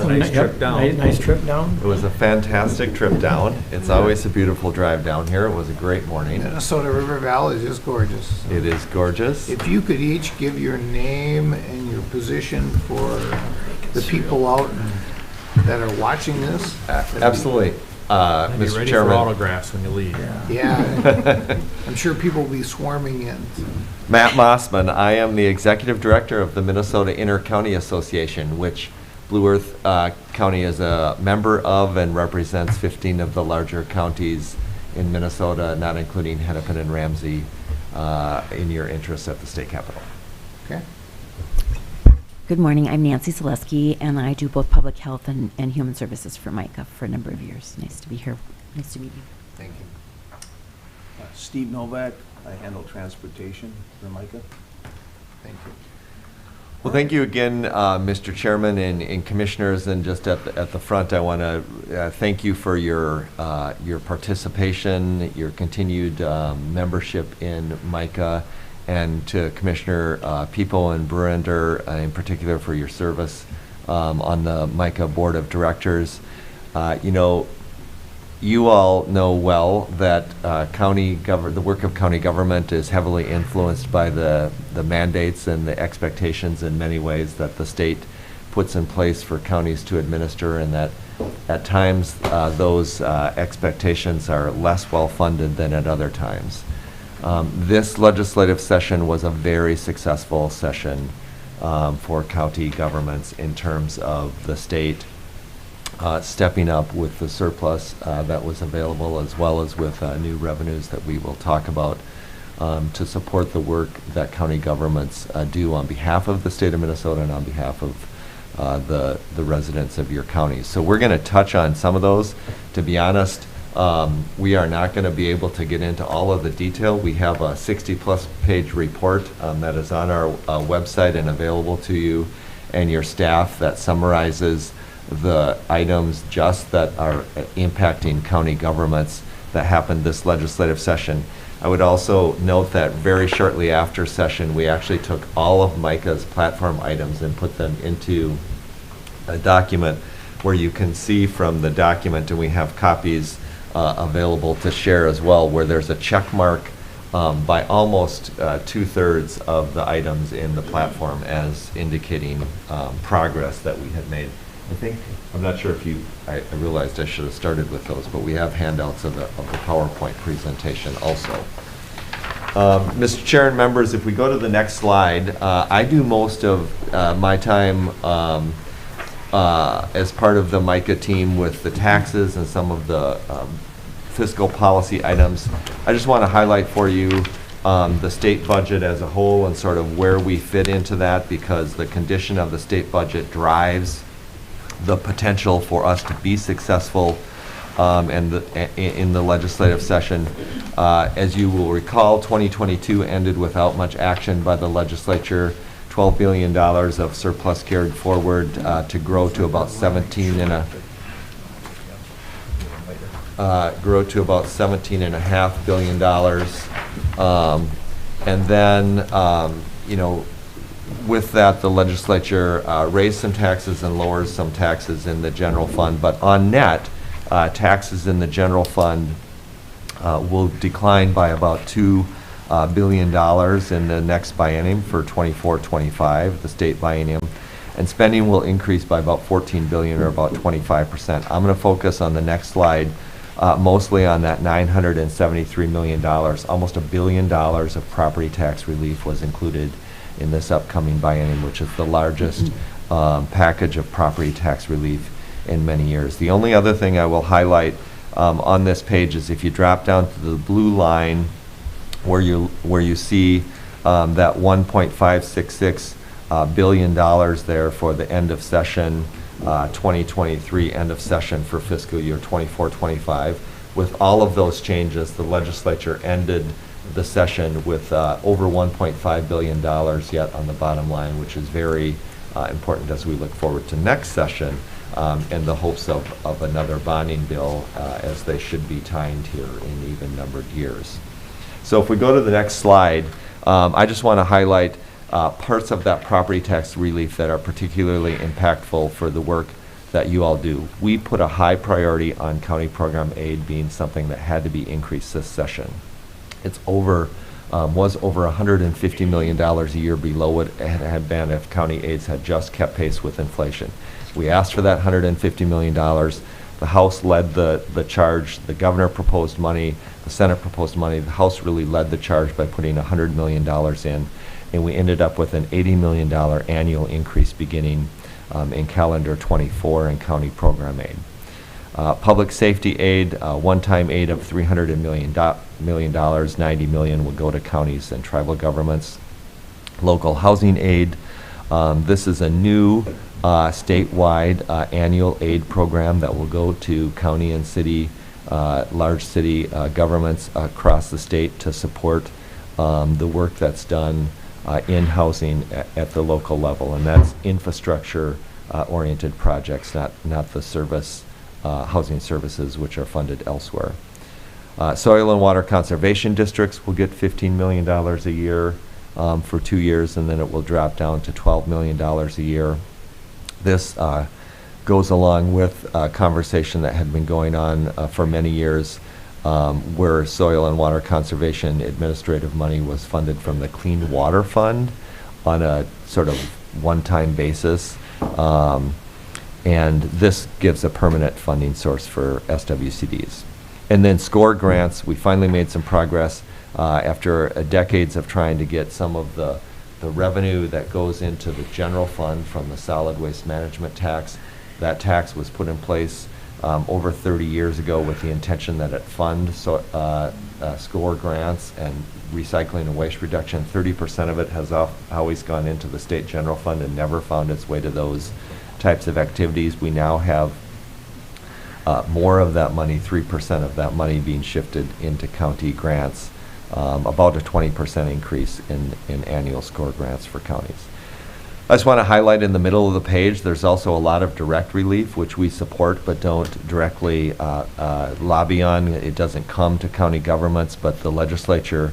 S12: Nice trip down.
S2: Nice trip down.
S14: It was a fantastic trip down. It's always a beautiful drive down here. It was a great morning.
S1: Minnesota River Valley is just gorgeous.
S14: It is gorgeous.
S1: If you could each give your name and your position for the people out that are watching this.
S14: Absolutely.
S12: Be
S14: Mr.
S12: ready
S14: Chairman.
S12: for autographs when you leave.
S1: Yeah. I'm sure people will be swarming in.
S14: Matt Mossman. I am the Executive Director of the Minnesota Inter-County Association, which Blue Earth County is a member of and represents 15 of the larger counties in Minnesota, not including Hennepin and Ramsey. in your interests at the state capitol.
S1: Okay.
S15: Good morning. I'm Nancy Zaleski, and I do both public health and human services for MICA for a number of years. Nice to be here. Nice to meet you.
S14: Thank you.
S16: Steve Novak, I handle transportation for MICA.
S1: Thank you.
S14: Well, thank you again, Mr. Chairman and commissioners. And just at the front, I want to thank you for your participation, your continued membership in MICA, and to Commissioner People and Bruender in particular for your service on the MICA Board of Directors. You know, you all know well that the work of county government is heavily influenced by the mandates and the expectations in many ways that the state puts in place for counties to administer, and that at times those expectations are less well funded than at other times. This legislative session was a very successful session for county governments in terms of the state stepping up with the surplus that was available, as well as with new revenues that we will talk about to support the work that county governments do on behalf of the state of Minnesota and on behalf of the residents of your counties. So we're going to touch on some of those. To be honest, we are not going to be able to get into all of the detail. We have a 60-plus page report that is on our website and available to you and your staff that summarizes the items just that are impacting county governments that happened this legislative session. I would also note that very shortly after session, we actually took all of MICA's platform items and put them into a document where you can see from the document, and we have copies available to share as well, where there's a check mark by almost 2/3 of the items in the platform as indicating progress that we had made. I think, I'm not sure if I realized I should have started with those, but we have handouts of the PowerPoint presentation also. Mr. Chair and members, if we go to the next slide, I do most of my time as part of the MICA team with the taxes and some of the fiscal policy items. I just want to highlight for you the state budget as a whole and sort of where we fit into that, because the condition of the state budget drives the potential for us to be successful in the legislative session. As you will recall, 2022 ended without much action by the legislature. $12 billion of surplus carried forward to grow to about $17.5 billion. And then, you know, with that, the legislature raised some taxes and lowered some taxes in the general fund. But on net, taxes in the general fund will decline by about $2 billion in the next biennium for 24-25, the state biennium. And spending will increase by about $14 billion, or about 25%. I'm going to focus on the next slide mostly on that $973 million. Almost $1 billion of property tax relief was included in this upcoming biennium, which is the largest package of property tax relief in many years. The only other thing I will highlight on this page is if you drop down to the blue line where you see that $1.566 billion there for the end of session 2023, end of session for fiscal year 24-25. With all of those changes, the legislature ended the session with over $1.5 billion yet on the bottom line, which is very important as we look forward to next session and the hopes of another bonding bill as they should be timed here in even numbered years. So if we go to the next slide, I just want to highlight parts of that property tax relief that are particularly impactful for the work that you all do. We put a high priority on county program aid being something that had to be increased this session. It's was over $150 million a year below what it had been if county aids had just kept pace with inflation. We asked for that $150 million. The House led the charge. The governor proposed money. The Senate proposed money. The House really led the charge by putting $100 million in, and we ended up with an $80 million annual increase beginning in calendar 24 in county program aid. Public safety aid, one-time aid of $300 million, $90 million will go to counties and tribal governments. Local housing aid, this is a new statewide annual aid program that will go to county and city, large city governments across the state to support the work that's done in housing at the local level, and that's infrastructure oriented projects, not the service housing services which are funded elsewhere. Soil and water conservation districts will get $15 million a year for 2 years, and then it will drop down to $12 million a year. This goes along with a conversation that had been going on for many years, where soil and water conservation administrative money was funded from the Clean Water Fund on a sort of one-time basis. And this gives a permanent funding source for SWCDs. And then SCORE grants, we finally made some progress after decades of trying to get some of the revenue that goes into the general fund from the solid waste management tax. That tax was put in place over 30 years ago with the intention that it fund SCORE grants and recycling and waste reduction. 30% of it has always gone into the state general fund and never found its way to those types of activities. We now have more of that money, 3% of that money being shifted into county grants, about a 20% increase in annual SCORE grants for counties. I just want to highlight in the middle of the page, there's also a lot of direct relief, which we support but don't directly lobby on. It doesn't come to county governments, but the legislature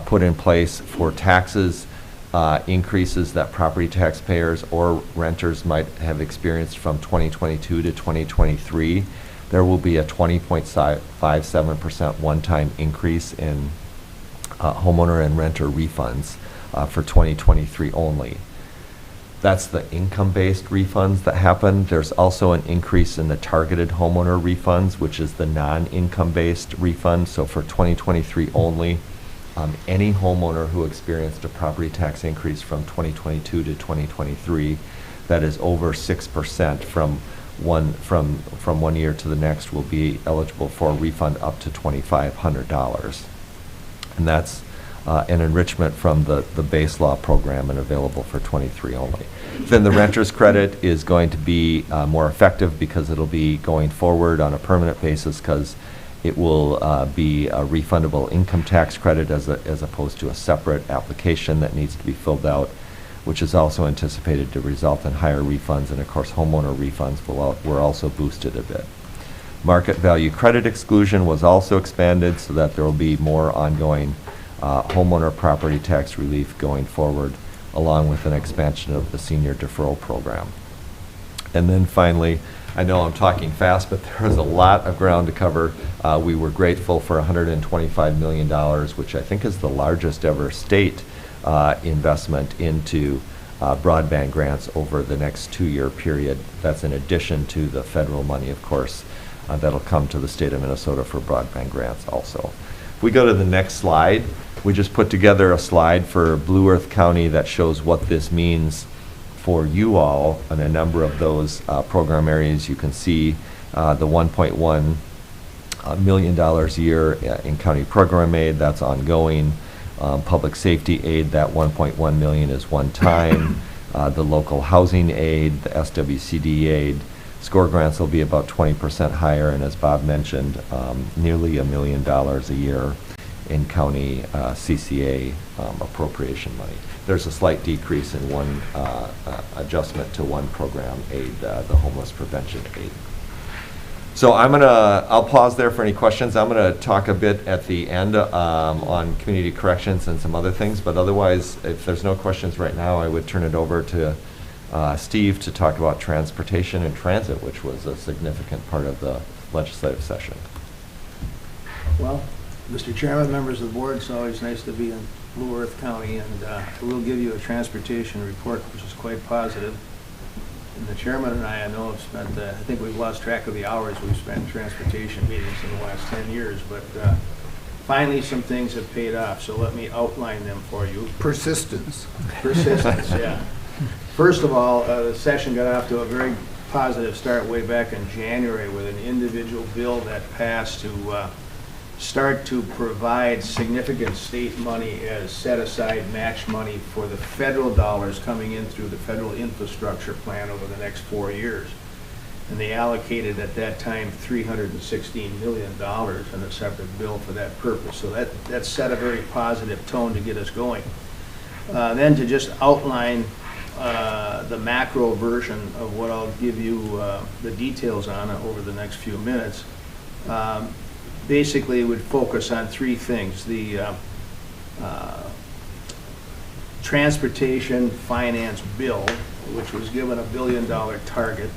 S14: put in place for taxes increases that property taxpayers or renters might have experienced from 2022 to 2023. There will be a 20.57% one-time increase in homeowner and renter refunds for 2023 only. That's the income-based refunds that happen. There's also an increase in the targeted homeowner refunds, which is the non-income-based refund. So for 2023 only, any homeowner who experienced a property tax increase from 2022 to 2023 that is over 6% from one year to the next will be eligible for a refund up to $2,500. And that's an enrichment from the base law program and available for 23 only. Then the renter's credit is going to be more effective because it'll be going forward on a permanent basis because it will be a refundable income tax credit as opposed to a separate application that needs to be filled out, which is also anticipated to result in higher refunds. And of course, homeowner refunds were also boosted a bit. Market value credit exclusion was also expanded so that there will be more ongoing homeowner property tax relief going forward, along with an expansion of the senior deferral program. And then finally, I know I'm talking fast, but there is a lot of ground to cover. We were grateful for $125 million, which I think is the largest ever state investment into broadband grants over the next 2-year period. That's in addition to the federal money, of course, that'll come to the state of Minnesota for broadband grants also. If we go to the next slide, we just put together a slide for Blue Earth County that shows what this means for you all in a number of those program areas. You can see the $1.1 million a year in county program aid, that's ongoing. Public safety aid, that $1.1 million is one time. The local housing aid, the SWCD aid, SCORE grants will be about 20% higher, and as Bob mentioned, nearly $1 million a year in county CCA appropriation money. There's a slight decrease in one adjustment to one program aid, the homeless prevention aid. So I'll pause there for any questions. I'm gonna talk a bit at the end on community corrections and some other things, but otherwise, if there's no questions right now, I would turn it over to Steve to talk about transportation and transit, which was a significant part of the legislative session.
S16: Well, Mr. Chairman, members of the board, it's always nice to be in Blue Earth County, and we'll give you a transportation report, which is quite positive. And the chairman and I know have spent, I think we've lost track of the hours we've spent in transportation meetings in the last 10 years, but finally some things have paid off, so let me outline them for you.
S1: Persistence.
S16: Persistence, yeah. First of all, the session got off to a very positive start way back in January with an individual bill that passed to start to provide significant state money as set-aside match money for the federal dollars coming in through the federal infrastructure plan over the next 4 years. And they allocated at that time $316 million in a separate bill for that purpose. So that set a very positive tone to get us going. Then to just outline the macro version of what I'll give you the details on over the next few minutes. Basically, it would focus on three things: the transportation finance bill, which was given a $1 billion target,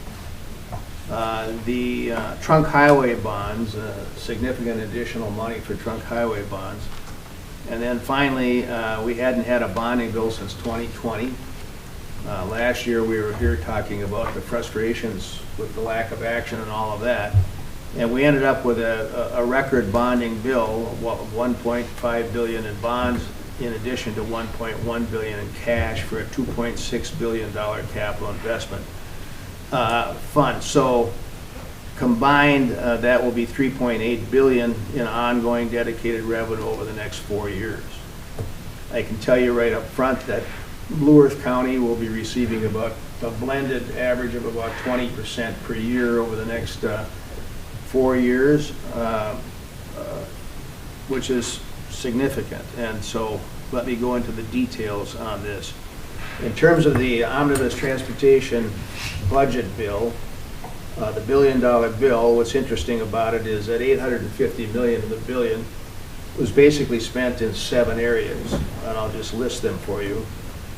S16: the trunk highway bonds, significant additional money for trunk highway bonds, and then finally, we hadn't had a bonding bill since 2020. Last year, we were here talking about the frustrations with the lack of action and all of that. And we ended up with a record bonding bill of $1.5 billion in bonds, in addition to $1.1 billion in cash for a $2.6 billion capital investment fund. So combined, that will be $3.8 billion in ongoing dedicated revenue over the next 4 years. I can tell you right up front that Blue Earth County will be receiving about a blended average of about 20% per year over the next 4 years, which is significant. And so let me go into the details on this. In terms of the omnibus transportation budget bill, the $1 billion bill, what's interesting about it is that $850 million of the billion was basically spent in 7 areas, and I'll just list them for you.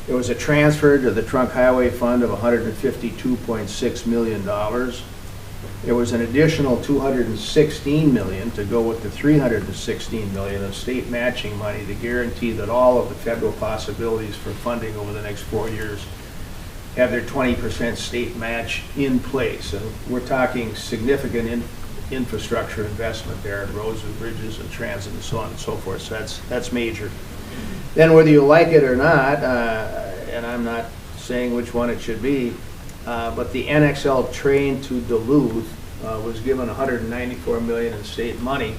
S16: There was a transfer to the Trunk Highway Fund of $152.6 million. There was an additional $216 million to go with the $316 million of state matching money to guarantee that all of the federal possibilities for funding over the next 4 years have their 20% state match in place. And we're talking significant infrastructure investment there in roads and bridges and transit and so on and so forth. So that's major. Then whether you like it or not, and I'm not saying which one it should be, but the NXL train to Duluth was given $194 million in state money,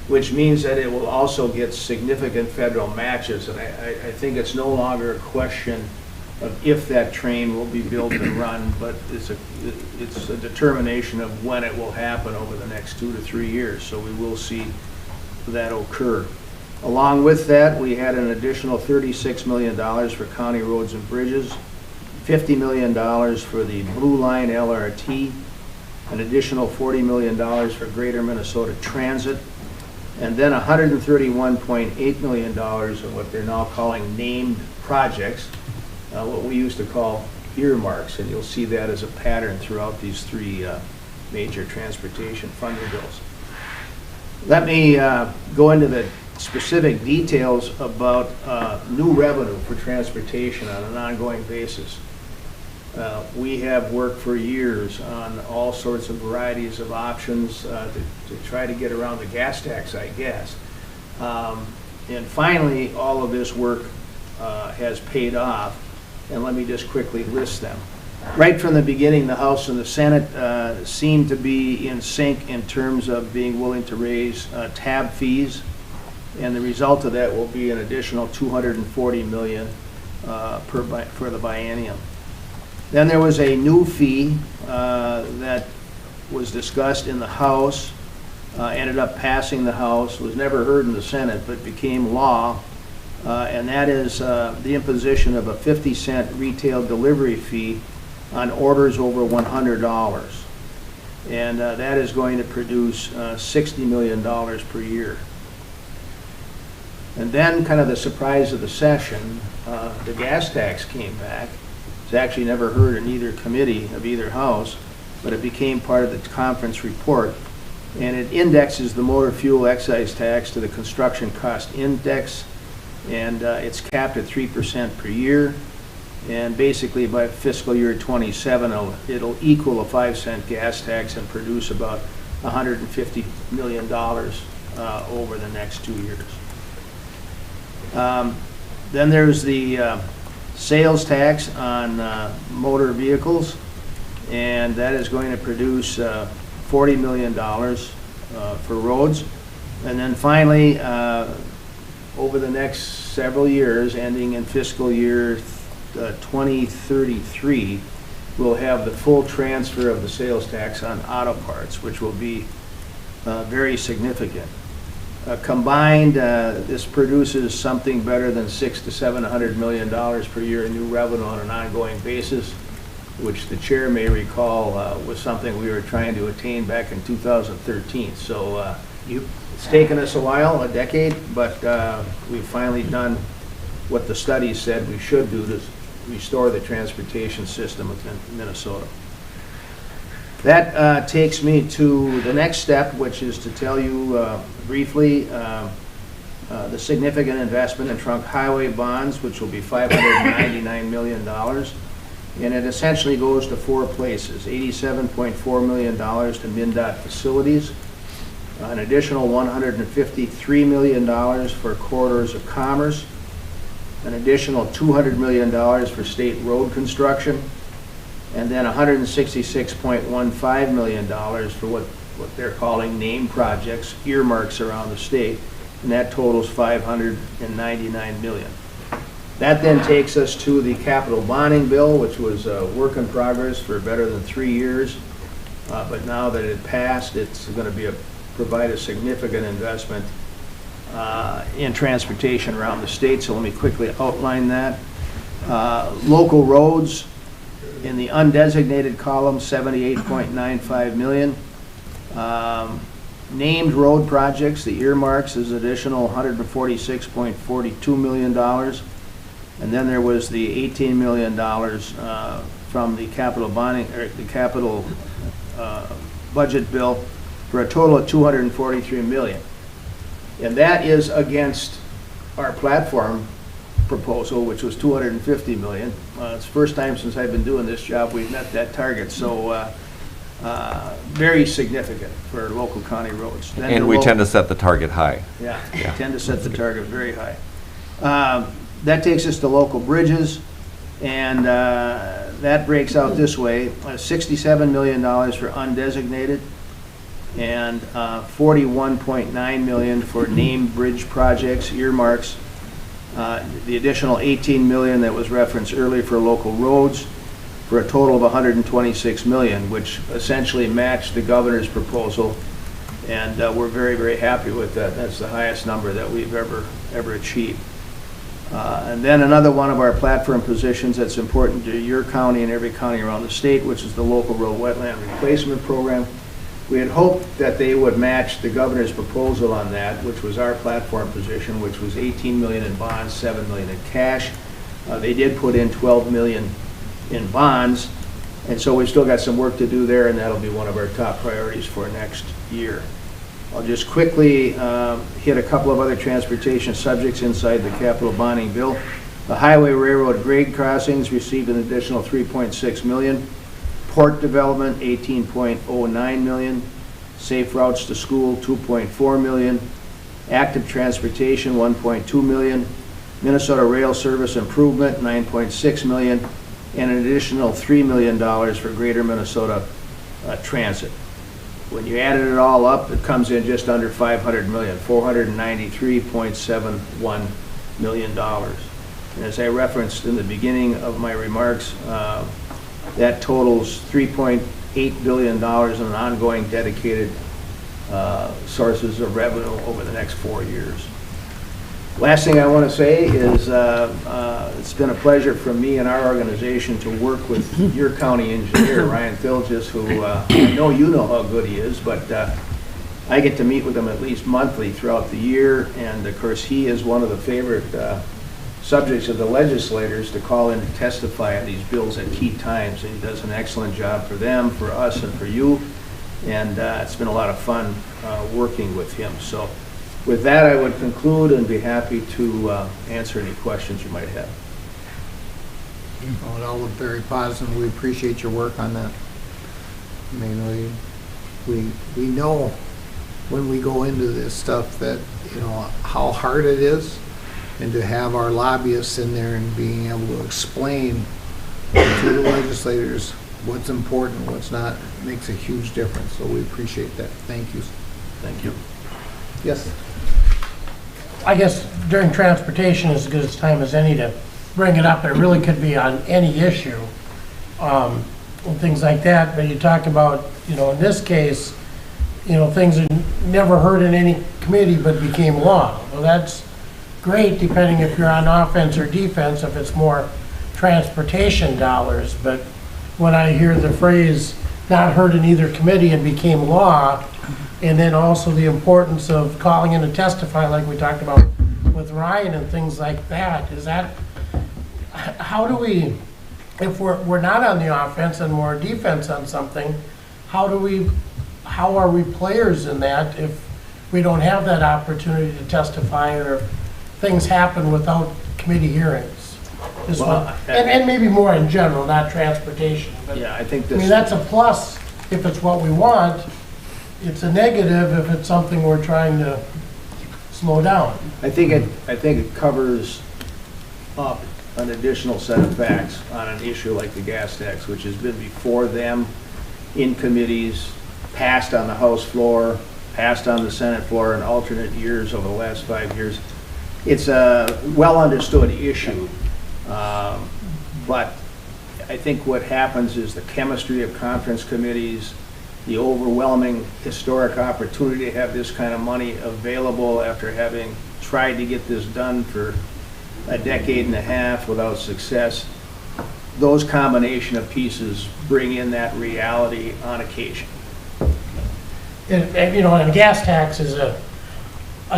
S16: which means that it will also get significant federal matches. And I think it's no longer a question of if that train will be built and run, but it's a determination of when it will happen over the next 2 to 3 years. So we will see that occur. Along with that, we had an additional $36 million for county roads and bridges, $50 million for the Blue Line LRT, an additional $40 million for Greater Minnesota Transit, and then $131.8 million of what they're now calling named projects, what we used to call earmarks, and you'll see that as a pattern throughout these 3 major transportation funding bills. Let me go into the specific details about new revenue for transportation on an ongoing basis. We have worked for years on all sorts of varieties of options to try to get around the gas tax, I guess. And finally, all of this work has paid off, and let me just quickly list them. Right from the beginning, the House and the Senate seemed to be in sync in terms of being willing to raise tab fees, and the result of that will be an additional $240 million for the biennium. Then there was a new fee that was discussed in the House, ended up passing the House, was never heard in the Senate, but became law, and that is the imposition of a 50-cent retail delivery fee on orders over $100. And that is going to produce $60 million per year. And then, kind of the surprise of the session, the gas tax came back. It's actually never heard in either committee of either house, but it became part of the conference report. And it indexes the motor fuel excise tax to the construction cost index, and it's capped at 3% per year. And basically by fiscal year 27, it'll equal a 5-cent gas tax and produce about $150 million over the next 2 years. Then there's the sales tax on motor vehicles, and that is going to produce $40 million for roads. And then finally, over the next several years, ending in fiscal year 2033, we'll have the full transfer of the sales tax on auto parts, which will be very significant. Combined, this produces something better than $600 to $700 million per year in new revenue on an ongoing basis, which the chair may recall was something we were trying to attain back in 2013. So it's taken us a while, a decade, but we've finally done what the studies said we should do to restore the transportation system within Minnesota. That takes me to the next step, which is to tell you briefly the significant investment in trunk highway bonds, which will be $599 million. And it essentially goes to four places: $87.4 million to MnDOT facilities, an additional $153 million for corridors of commerce, an additional $200 million for state road construction, and then $166.15 million for what they're calling name projects, earmarks around the state, and that totals $599 million. That then takes us to the capital bonding bill, which was a work in progress for better than 3 years, but now that it passed, it's going to provide a significant investment in transportation around the state. So let me quickly outline that. Local roads, in the undesignated column, $78.95 million. Named road projects, the earmarks, is additional $146.42 million. And then there was the $18 million from the capital bonding, or the capital budget bill, for a total of $243 million. And that is against our platform proposal, which was $250 million. It's the first time since I've been doing this job we've met that target, so very significant for local county roads. Then
S14: and we tend to set the target high.
S16: Yeah, we tend to set the target very high. That takes us to local bridges, and that breaks out this way: $67 million for undesignated, and $41.9 million for named bridge projects, earmarks. The additional $18 million that was referenced earlier for local roads, for a total of $126 million, which essentially matched the governor's proposal, and we're very, very happy with that. That's the highest number that we've ever achieved. And then another one of our platform positions that's important to your county and every county around the state, which is the local road wetland replacement program. We had hoped that they would match the governor's proposal on that, which was our platform position, which was $18 million in bonds, $7 million in cash. They did put in $12 million in bonds, and so we've still got some work to do there, and that'll be one of our top priorities for next year. I'll just quickly hit a couple of other transportation subjects inside the capital bonding bill. The highway railroad grade crossings received an additional $3.6 million. Port development, $18.09 million. Safe routes to school, $2.4 million. Active transportation, $1.2 million. Minnesota Rail Service improvement, $9.6 million. And an additional $3 million for Greater Minnesota Transit. When you added it all up, it comes in just under $500 million, $493.71 million. And as I referenced in the beginning of my remarks, that totals $3.8 billion in ongoing dedicated sources of revenue over the next 4 years. Last thing I want to say is it's been a pleasure for me and our organization to work with your county engineer, Ryan Filgis, who I know you know how good he is, but I get to meet with him at least monthly throughout the year, and of course he is one of the favorite subjects of the legislators to call in to testify on these bills at key times, and he does an excellent job for them, for us, and for you, and it's been a lot of fun working with him. So with that, I would conclude and be happy to answer any questions you might have.
S1: Well, it all looked very positive. We appreciate your work on that. I mean, we know when we go into this stuff that, you know, how hard it is, and to have our lobbyists in there and being able to explain to the legislators what's important, what's not, makes a huge difference, so we appreciate that. Thank you.
S16: Thank you.
S1: Yes?
S2: I guess during transportation is as good a time as any to bring it up. It really could be on any issue, and things like that. But you talk about, in this case, things are never heard in any committee but became law. Well, that's great depending if you're on offense or defense, if it's more transportation dollars. But when I hear the phrase not heard in either committee and became law, and then also the importance of calling in to testify like we talked about with Ryan and things like that, how do we, if we're not on the offense and we're defense on something, how are we players in that if we don't have that opportunity to testify, or if things happen without committee hearings? And maybe more in general, not transportation. But
S16: Yeah, I think
S2: I mean, that's a plus if it's what we want. It's a negative if it's something we're trying to slow down.
S16: I think it covers up an additional set of facts on an issue like the gas tax, which has been before them in committees, passed on the House floor, passed on the Senate floor in alternate years over the last 5 years. It's a well-understood issue, but I think what happens is the chemistry of conference committees, the overwhelming historic opportunity to have this kind of money available after having tried to get this done for a decade and a half without success. Those combination of pieces bring in that reality on occasion.
S2: And and gas tax is a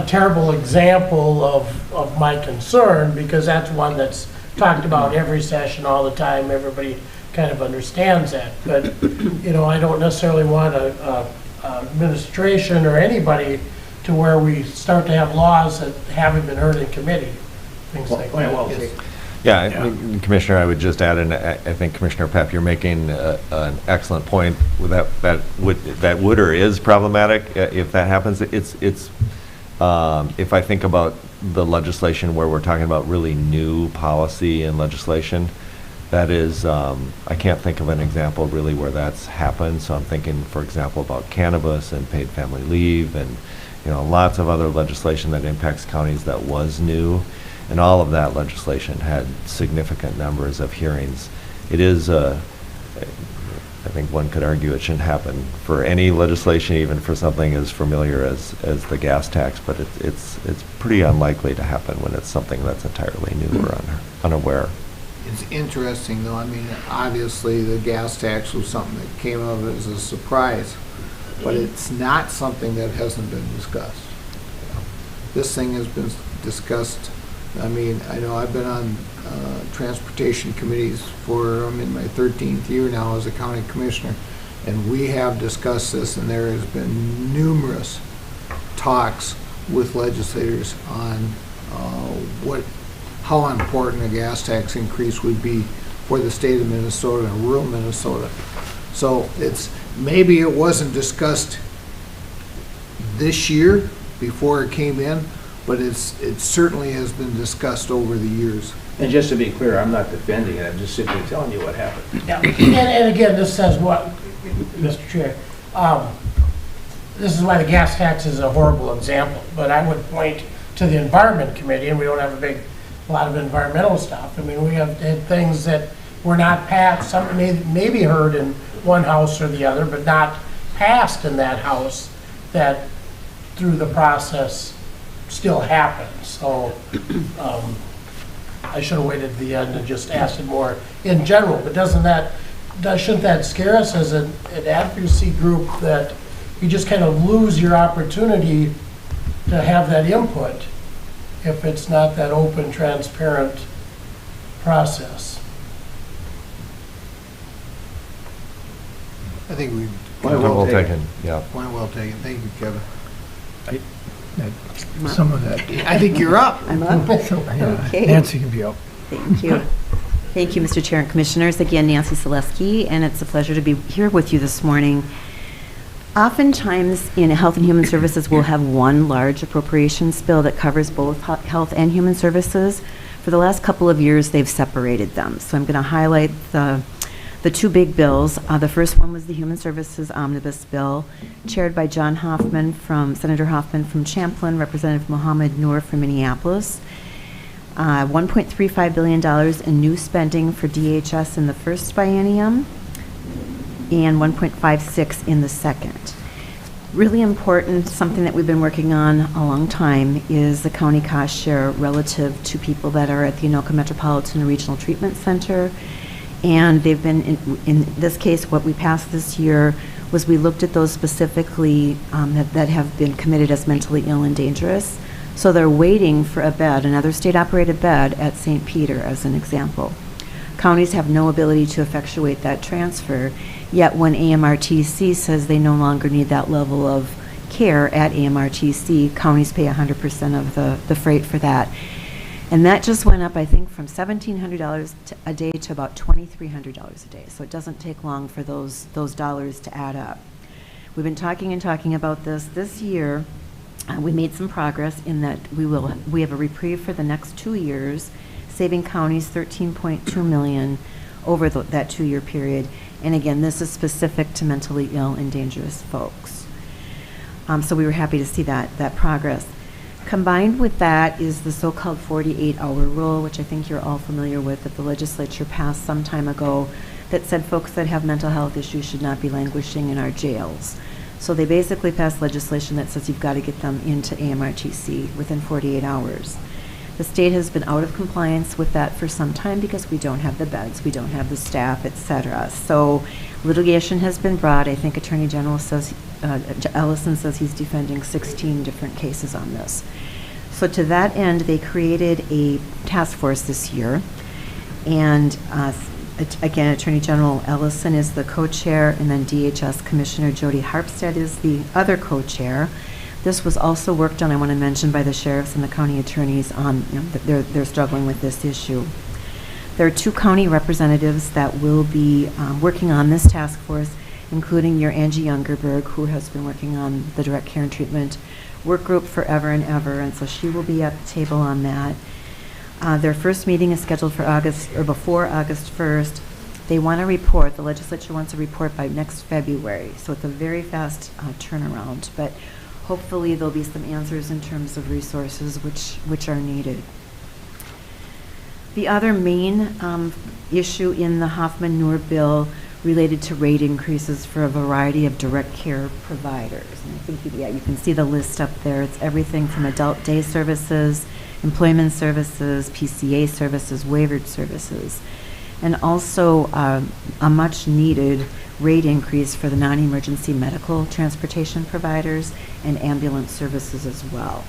S2: terrible example of my concern, because that's one that's talked about every session all the time. Everybody kind of understands that. But, I don't necessarily want a administration or anybody to where we start to have laws that haven't been heard in committee, things like that.
S14: Yeah, Commissioner, I would just add, and I think Commissioner Pepp, you're making an excellent point. That would or is problematic if that happens. It's if I think about the legislation where we're talking about really new policy and legislation, that is, I can't think of an example really where that's happened. So I'm thinking, for example, about cannabis and paid family leave, and lots of other legislation that impacts counties that was new. And all of that legislation had significant numbers of hearings. It is, I think one could argue it shouldn't happen for any legislation, even for something as familiar as the gas tax, but it's pretty unlikely to happen when it's something that's entirely new or unaware.
S1: It's interesting, though. I mean, obviously, the gas tax was something that came up as a surprise, but it's not something that hasn't been discussed. This thing has been discussed. I mean, I know I've been on transportation committees I'm in my 13th year now as a county commissioner, and we have discussed this, and there has been numerous talks with legislators on how important a gas tax increase would be for the state of Minnesota and rural Minnesota. So maybe it wasn't discussed this year before it came in, but it certainly has been discussed over the years.
S16: And just to be clear, I'm not defending it, I'm just simply telling you what happened.
S2: Yeah. And again, this says what, Mr. Chair, this is why the gas tax is a horrible example, but I would point to the Environment Committee, and we don't have a lot of environmental stuff. I mean, we have had things that were not passed, some may be heard in one house or the other, but not passed in that house, that through the process still happens. So I should have waited to the end and just asked it more in general, but shouldn't that scare us as an advocacy group, that you just kind of lose your opportunity to have that input if it's not that open, transparent process?
S1: I think we.
S14: Point well taken. Yeah.
S1: Point well taken. Thank you, Kevin.
S16: Some of that.
S1: I think you're up.
S15: I'm up? Okay.
S16: Nancy can be up.
S15: Thank you. Thank you, Mr. Chair and Commissioners. Again, Nancy Selesky, and it's a pleasure to be here with you this morning. Oftentimes, in Health and Human Services, we'll have one large appropriations bill that covers both Health and Human Services. For the last couple of years, they've separated them. So I'm going to highlight the the two big bills. The first one was the Human Services Omnibus Bill, chaired by Senator Hoffman from Champlin, Representative Mohammed Noor from Minneapolis. $1.35 billion in new spending for DHS in the first biennium and $1.56 in the second. Really important, something that we've been working on a long time, is the county cost share relative to people that are at the Anoka Metropolitan Regional Treatment Center. And they've been, in this case, what we passed this year was we looked at those specifically that have been committed as mentally ill and dangerous. So they're waiting for a bed, another state-operated bed at St. Peter, as an example. Counties have no ability to effectuate that transfer, yet when AMRTC says they no longer need that level of care at AMRTC, counties pay 100% of the freight for that. And that just went up, I think, from $1,700 a day to about $2,300 a day. So it doesn't take long for those dollars to add up. We've been talking about this year. We made some progress in that we have a reprieve for the next 2 years, saving counties $13.2 million over that 2-year period. And again, this is specific to mentally ill and dangerous folks. So we were happy to see that progress. Combined with that is the so-called 48-hour rule, which I think you're all familiar with, that the legislature passed some time ago, that said folks that have mental health issues should not be languishing in our jails. So they basically passed legislation that says you've got to get them into AMRTC within 48 hours. The state has been out of compliance with that for some time because we don't have the beds, we don't have the staff, etc. So litigation has been brought. I think Attorney General says, Ellison says he's defending 16 different cases on this. So to that end, they created a task force this year. And again, Attorney General Ellison is the co-chair, and then DHS Commissioner Jody Harpstead is the other co-chair. This was also worked on, I want to mention, by the sheriffs and the county attorneys on, they're struggling with this issue. There are 2 county representatives that will be working on this task force, including your Angie Youngerberg, who has been working on the direct care and treatment work group forever and ever, and so she will be at the table on that. Their first meeting is scheduled for before August 1st. They want a report, the legislature wants a report by next February, so it's a very fast turnaround, but hopefully there'll be some answers in terms of resources which are needed. The other main issue in the Hoffman-Noor bill related to rate increases for a variety of direct care providers. And I think, yeah, you can see the list up there. It's everything from adult day services, employment services, PCA services, waivered services, and also a much needed rate increase for the non-emergency medical transportation providers and ambulance services as well.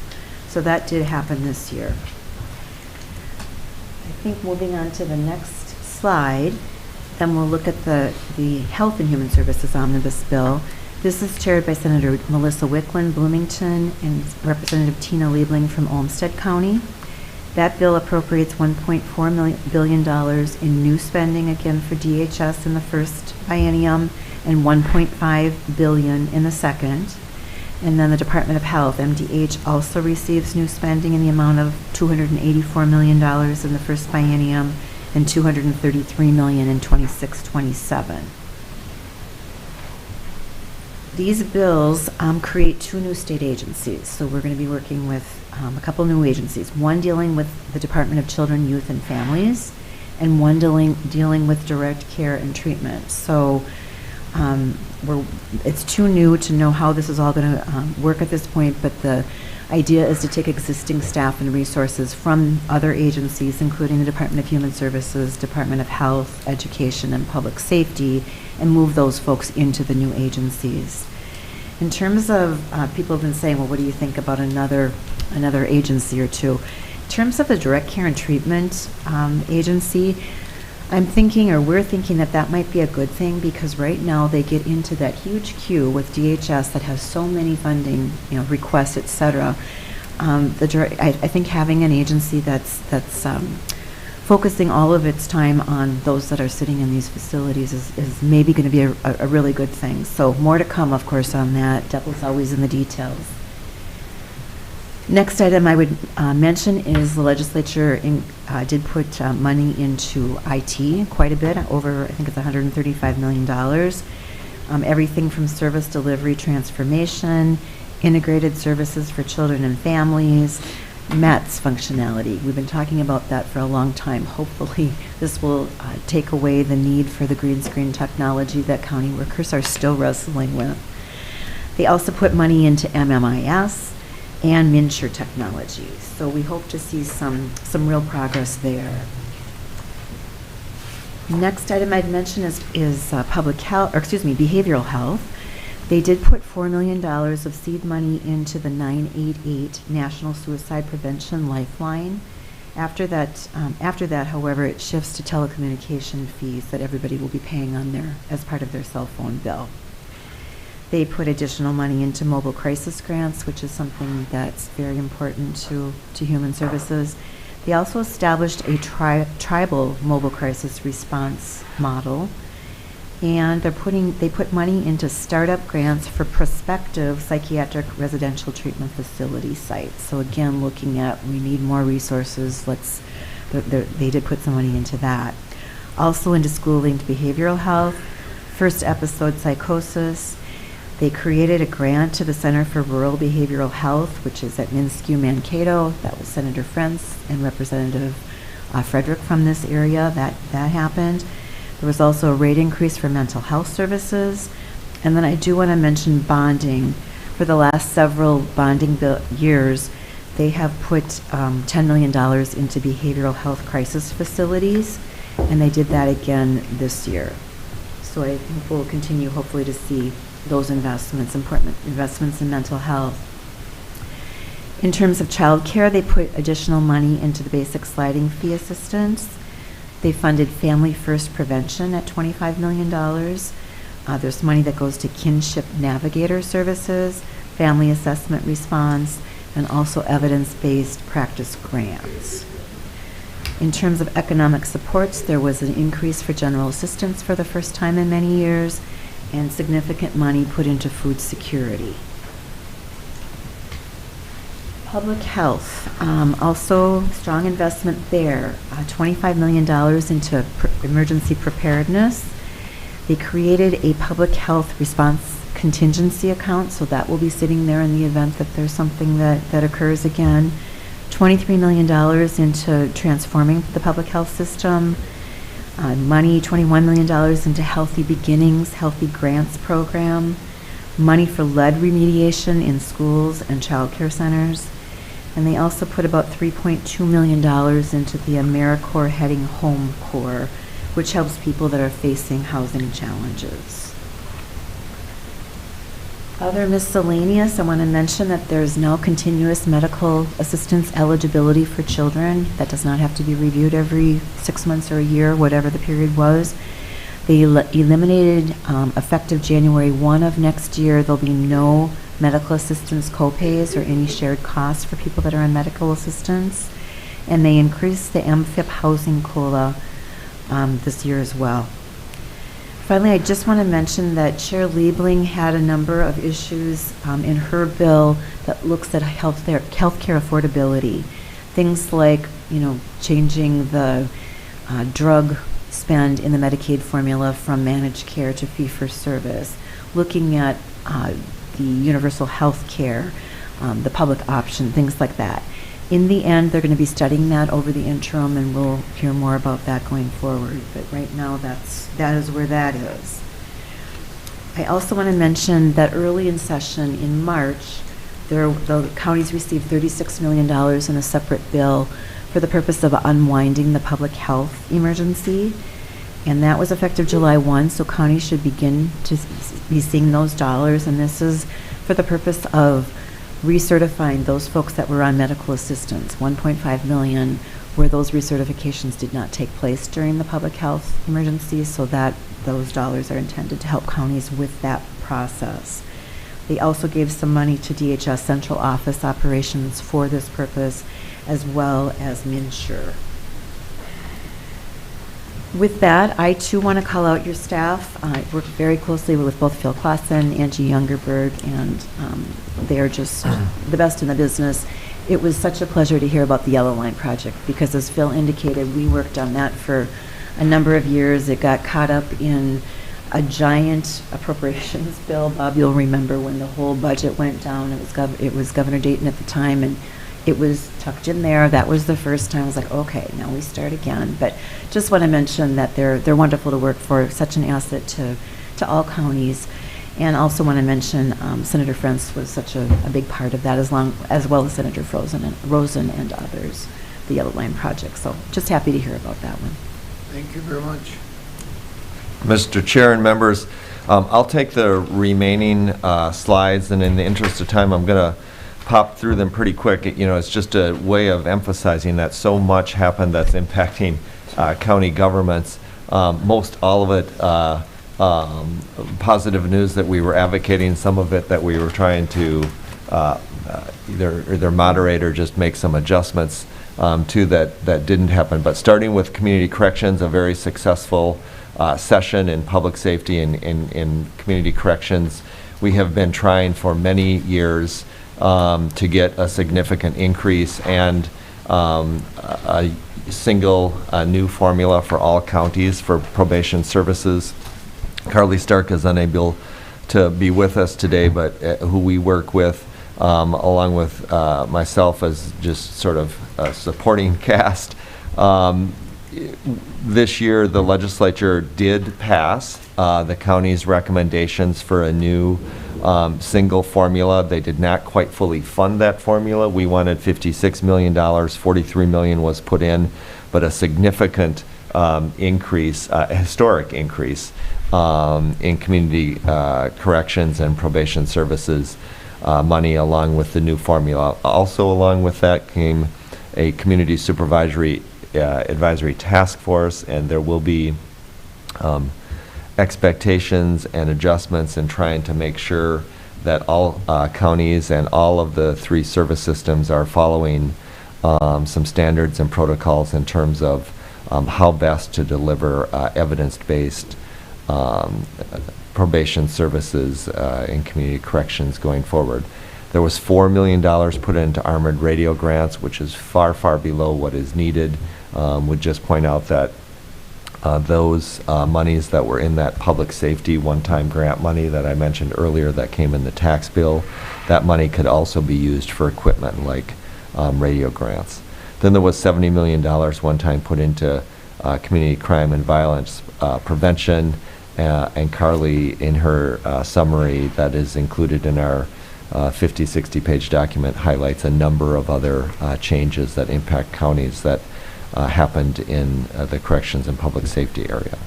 S15: So that did happen this year. I think moving on to the next slide, then we'll look at the Health and Human Services Omnibus Bill. This is chaired by Senator Melissa Wicklund, Bloomington, and Representative Tina Liebling from Olmsted County. That bill appropriates $1.4 billion in new spending, again, for DHS in the first biennium, and $1.5 billion in the second. And then the Department of Health, MDH, also receives new spending in the amount of $284 million in the first biennium and $233 million in 26-27. These bills create 2 new state agencies. So we're going to be working with a couple new agencies, one dealing with the Department of Children, Youth, and Families, and one dealing with direct care and treatment. So it's too new to know how this is all going to work at this point, but the idea is to take existing staff and resources from other agencies, including the Department of Human Services, Department of Health, Education, and Public Safety, and move those folks into the new agencies. In terms of, people have been saying, well, what do you think about another agency or two? In terms of the direct care and treatment agency, I'm thinking, or we're thinking, that might be a good thing, because right now they get into that huge queue with DHS that has so many funding, requests, et cetera. I think having an agency that's focusing all of its time on those that are sitting in these facilities is maybe going to be a really good thing. So more to come, of course, on that. Devil's always in the details. Next item I would mention is the legislature did put money into IT quite a bit, over, I think it's $135 million. Everything from service delivery transformation, integrated services for children and families, METS functionality. We've been talking about that for a long time. Hopefully this will take away the need for the green screen technology that county workers are still wrestling with. They also put money into MMIS and MNsure technology. So we hope to see some real progress there. Next item I'd mention is public health, or excuse me, behavioral health. They did put $4 million of seed money into the 988 National Suicide Prevention Lifeline. After that, however, it shifts to telecommunication fees that everybody will be paying on their as part of their cell phone bill. They put additional money into mobile crisis grants, which is something that's very important to human services. They also established a tribal mobile crisis response model, and they put money into startup grants for prospective psychiatric residential treatment facility sites. So again, looking at, we need more resources. They did put some money into that. Also into school-linked behavioral health, first episode psychosis. They created a grant to the Center for Rural Behavioral Health, which is at Minskew, Mankato. That was Senator Frentz and Representative Frederick from this area. That happened. There was also a rate increase for mental health services. And then I do want to mention bonding. For the last several bonding years, they have put $10 million into behavioral health crisis facilities, and they did that again this year. So I think we'll continue hopefully to see those investments, important investments in mental health. In terms of child care, they put additional money into the basic sliding fee assistance. They funded Family First Prevention at $25 million. There's money that goes to Kinship Navigator Services, Family Assessment Response, and also evidence-based practice grants. In terms of economic supports, there was an increase for general assistance for the first time in many years, and significant money put into food security. Public health, also strong investment there, $25 million into emergency preparedness. They created a public health response contingency account, so that will be sitting there in the event that there's something that occurs again. $23 million into transforming the public health system. Money, $21 million into Healthy Beginnings, Healthy Grants program. Money for lead remediation in schools and child care centers. And they also put about $3.2 million into the AmeriCorps Heading Home Corps, which helps people that are facing housing challenges. Other miscellaneous, I want to mention that there's now continuous medical assistance eligibility for children. That does not have to be reviewed every 6 months or a year, whatever the period was. They eliminated, effective January 1 of next year, there'll be no medical assistance copays or any shared costs for people that are on medical assistance. And they increased the MFIP housing COLA this year as well. Finally, I just want to mention that Chair Liebling had a number of issues in her bill that looks at healthcare affordability. Things like, changing the drug spend in the Medicaid formula from managed care to fee-for-service, looking at the universal health care, the public option, things like that. In the end, they're going to be studying that over the interim, and we'll hear more about that going forward. But right now, that is where that is. I also want to mention that early in session in March, the counties received $36 million in a separate bill for the purpose of unwinding the public health emergency. And that was effective July 1, so counties should begin to be seeing those dollars. And this is for the purpose of recertifying those folks that were on medical assistance, $1.5 million, where those recertifications did not take place during the public health emergency, so that those dollars are intended to help counties with that process. They also gave some money to DHS central office operations for this purpose, as well as MNsure. With that, I too want to call out your staff. I work very closely with both Phil Clausen, Angie Youngerberg, and they are just the best in the business. it was such a pleasure to hear about the Yellow Line project, because as Phil indicated, we worked on that for a number of years. It got caught up in a giant appropriations bill. Bob, you'll remember when the whole budget went down. It was Governor Dayton at the time, and it was tucked in there. That was the first time I was like, okay, now we start again. But just want to mention that they're wonderful to work for, such an asset to all counties. And also want to mention Senator Frentz was such a big part of that, as well as Senator Rosen and others, the Yellow Line project. So just happy to hear about that one.
S1: Thank you very much.
S14: Mr. Chair and members, I'll take the remaining slides, and in the interest of time, I'm going to pop through them pretty quick. You know, it's just a way of emphasizing that so much happened that's impacting county governments. Most all of it positive news that we were advocating, some of it that we were trying to either moderate or just make some adjustments to that didn't happen. But starting with community corrections, a very successful session in public safety and in community corrections. We have been trying for many years to get a significant increase and a single new formula for all counties for probation services. Carly Stark is unable to be with us today, but who we work with along with myself as just sort of a supporting cast. This year, the legislature did pass the county's recommendations for a new single formula. They did not quite fully fund that formula. We wanted $56 million, $43 million was put in, but a significant increase, a historic increase in community corrections and probation services money along with the new formula. Also along with that came a community supervisory advisory task force, and there will be expectations and adjustments in trying to make sure that all counties and all of the 3 service systems are following some standards and protocols in terms of how best to deliver evidence-based probation services in community corrections going forward. There was $4 million put into armored radio grants, which is far, far below what is needed. Would just point out that those monies that were in that public safety one-time grant money that I mentioned earlier that came in the tax bill, that money could also be used for equipment like radio grants. Then there was $70 million one time put into community crime and violence prevention, and Carly, in her summary that is included in our 50, 60-page document, highlights a number of other changes that impact counties that happened in the corrections and public safety area.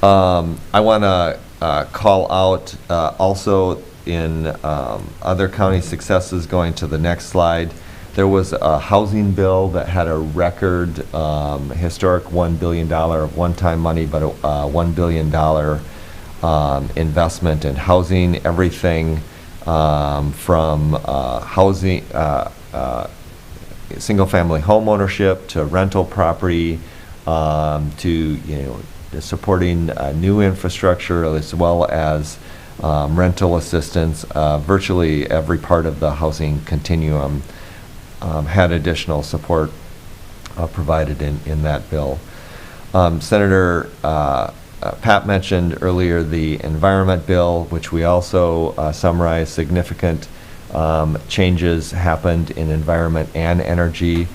S14: I want to call out also in other county successes, going to the next slide. There was a housing bill that had a record historic $1 billion of one-time money, but a $1 billion investment in housing, everything from housing, single-family home ownership to rental property, to supporting new infrastructure, as well as rental assistance. Virtually every part of the housing continuum had additional support provided in that bill. Senator Pat mentioned earlier the environment bill, which we also summarized. Significant changes happened in environment and energy.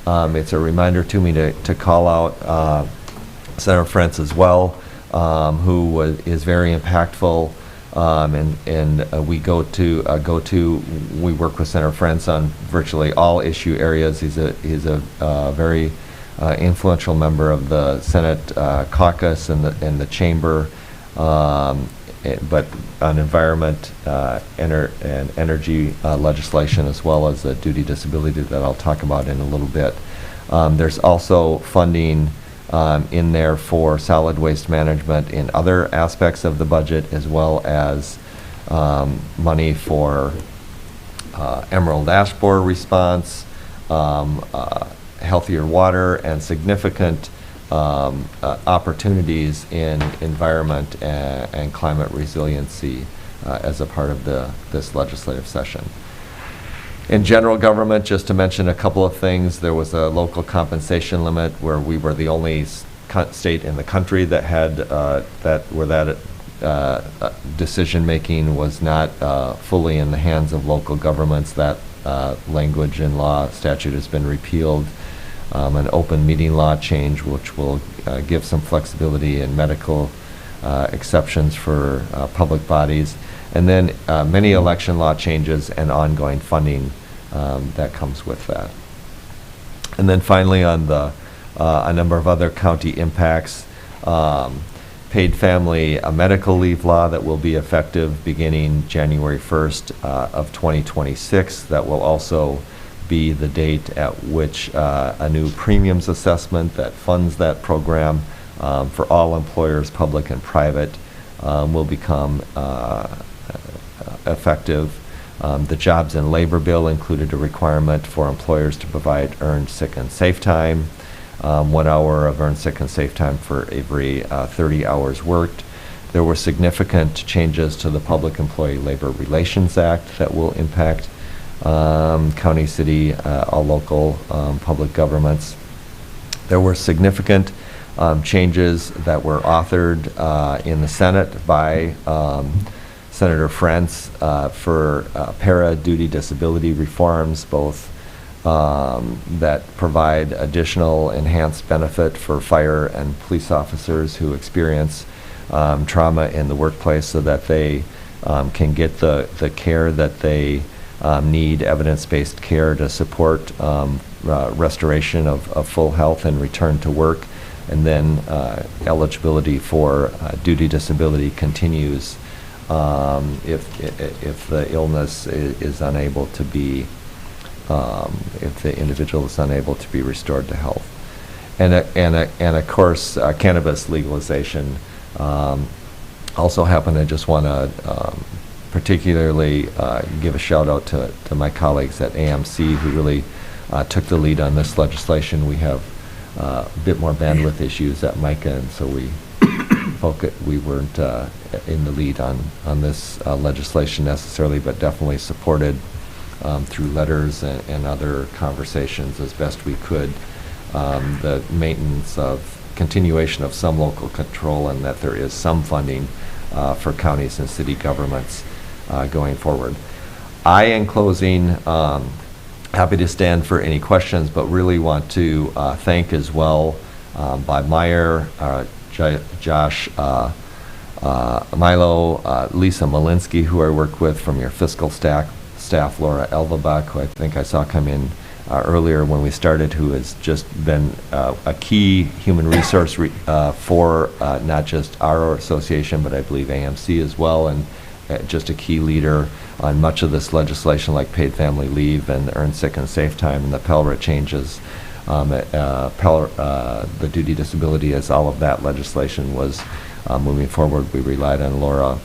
S14: It's a reminder to me to call out Senator Frentz as well, who is very impactful. And we we work with Senator Frentz on virtually all issue areas. He's a very influential member of the Senate caucus and the chamber, but on environment and energy legislation, as well as the duty disability that I'll talk about in a little bit. There's also funding in there for solid waste management in other aspects of the budget, as well as money for Emerald Ash Borer response, healthier water, and significant opportunities in environment and climate resiliency as a part of this legislative session. In general government, just to mention a couple of things, there was a local compensation limit where we were the only state in the country that had decision-making was not fully in the hands of local governments. That language in law statute has been repealed. An open meeting law change, which will give some flexibility in medical exceptions for public bodies. And then many election law changes and ongoing funding that comes with that. And then finally, on the a number of other county impacts, paid family medical leave law that will be effective beginning January 1st of 2026. That will also be the date at which a new premiums assessment that funds that program for all employers, public and private, will become effective. The Jobs and Labor Bill included a requirement for employers to provide earned sick and safe time, 1 hour of earned sick and safe time for every 30 hours worked. There were significant changes to the Public Employee Labor Relations Act that will impact county, city, all local public governments. There were significant changes that were authored in the Senate by Senator Frentz for para-duty disability reforms, both that provide additional enhanced benefit for fire and police officers who experience trauma in the workplace so that they can get the care that they need, evidence-based care to support restoration of full health and return to work. And then eligibility for duty disability continues if the illness is unable to be, if the individual is unable to be restored to health. And of course, cannabis legalization also happened. I just want to particularly give a shout out to my colleagues at AMC who really took the lead on this legislation. We have a bit more bandwidth issues at MICA, and so we weren't in the lead on this legislation necessarily, but definitely supported through letters and other conversations as best we could the maintenance of continuation of some local control, and that there is some funding for counties and city governments going forward. In closing, happy to stand for any questions, but really want to thank as well Bob Meyer, Josh Milo, Lisa Malinsky, who I work with from your fiscal staff, Laura Elvabach, who I think I saw come in earlier when we started, who has just been a key human resource for not just our association, but I believe AMC as well, and just a key leader on much of this legislation, like paid family leave and earned sick and safe time and the PELRA changes. The duty disability, as all of that legislation was moving forward, we relied on Laura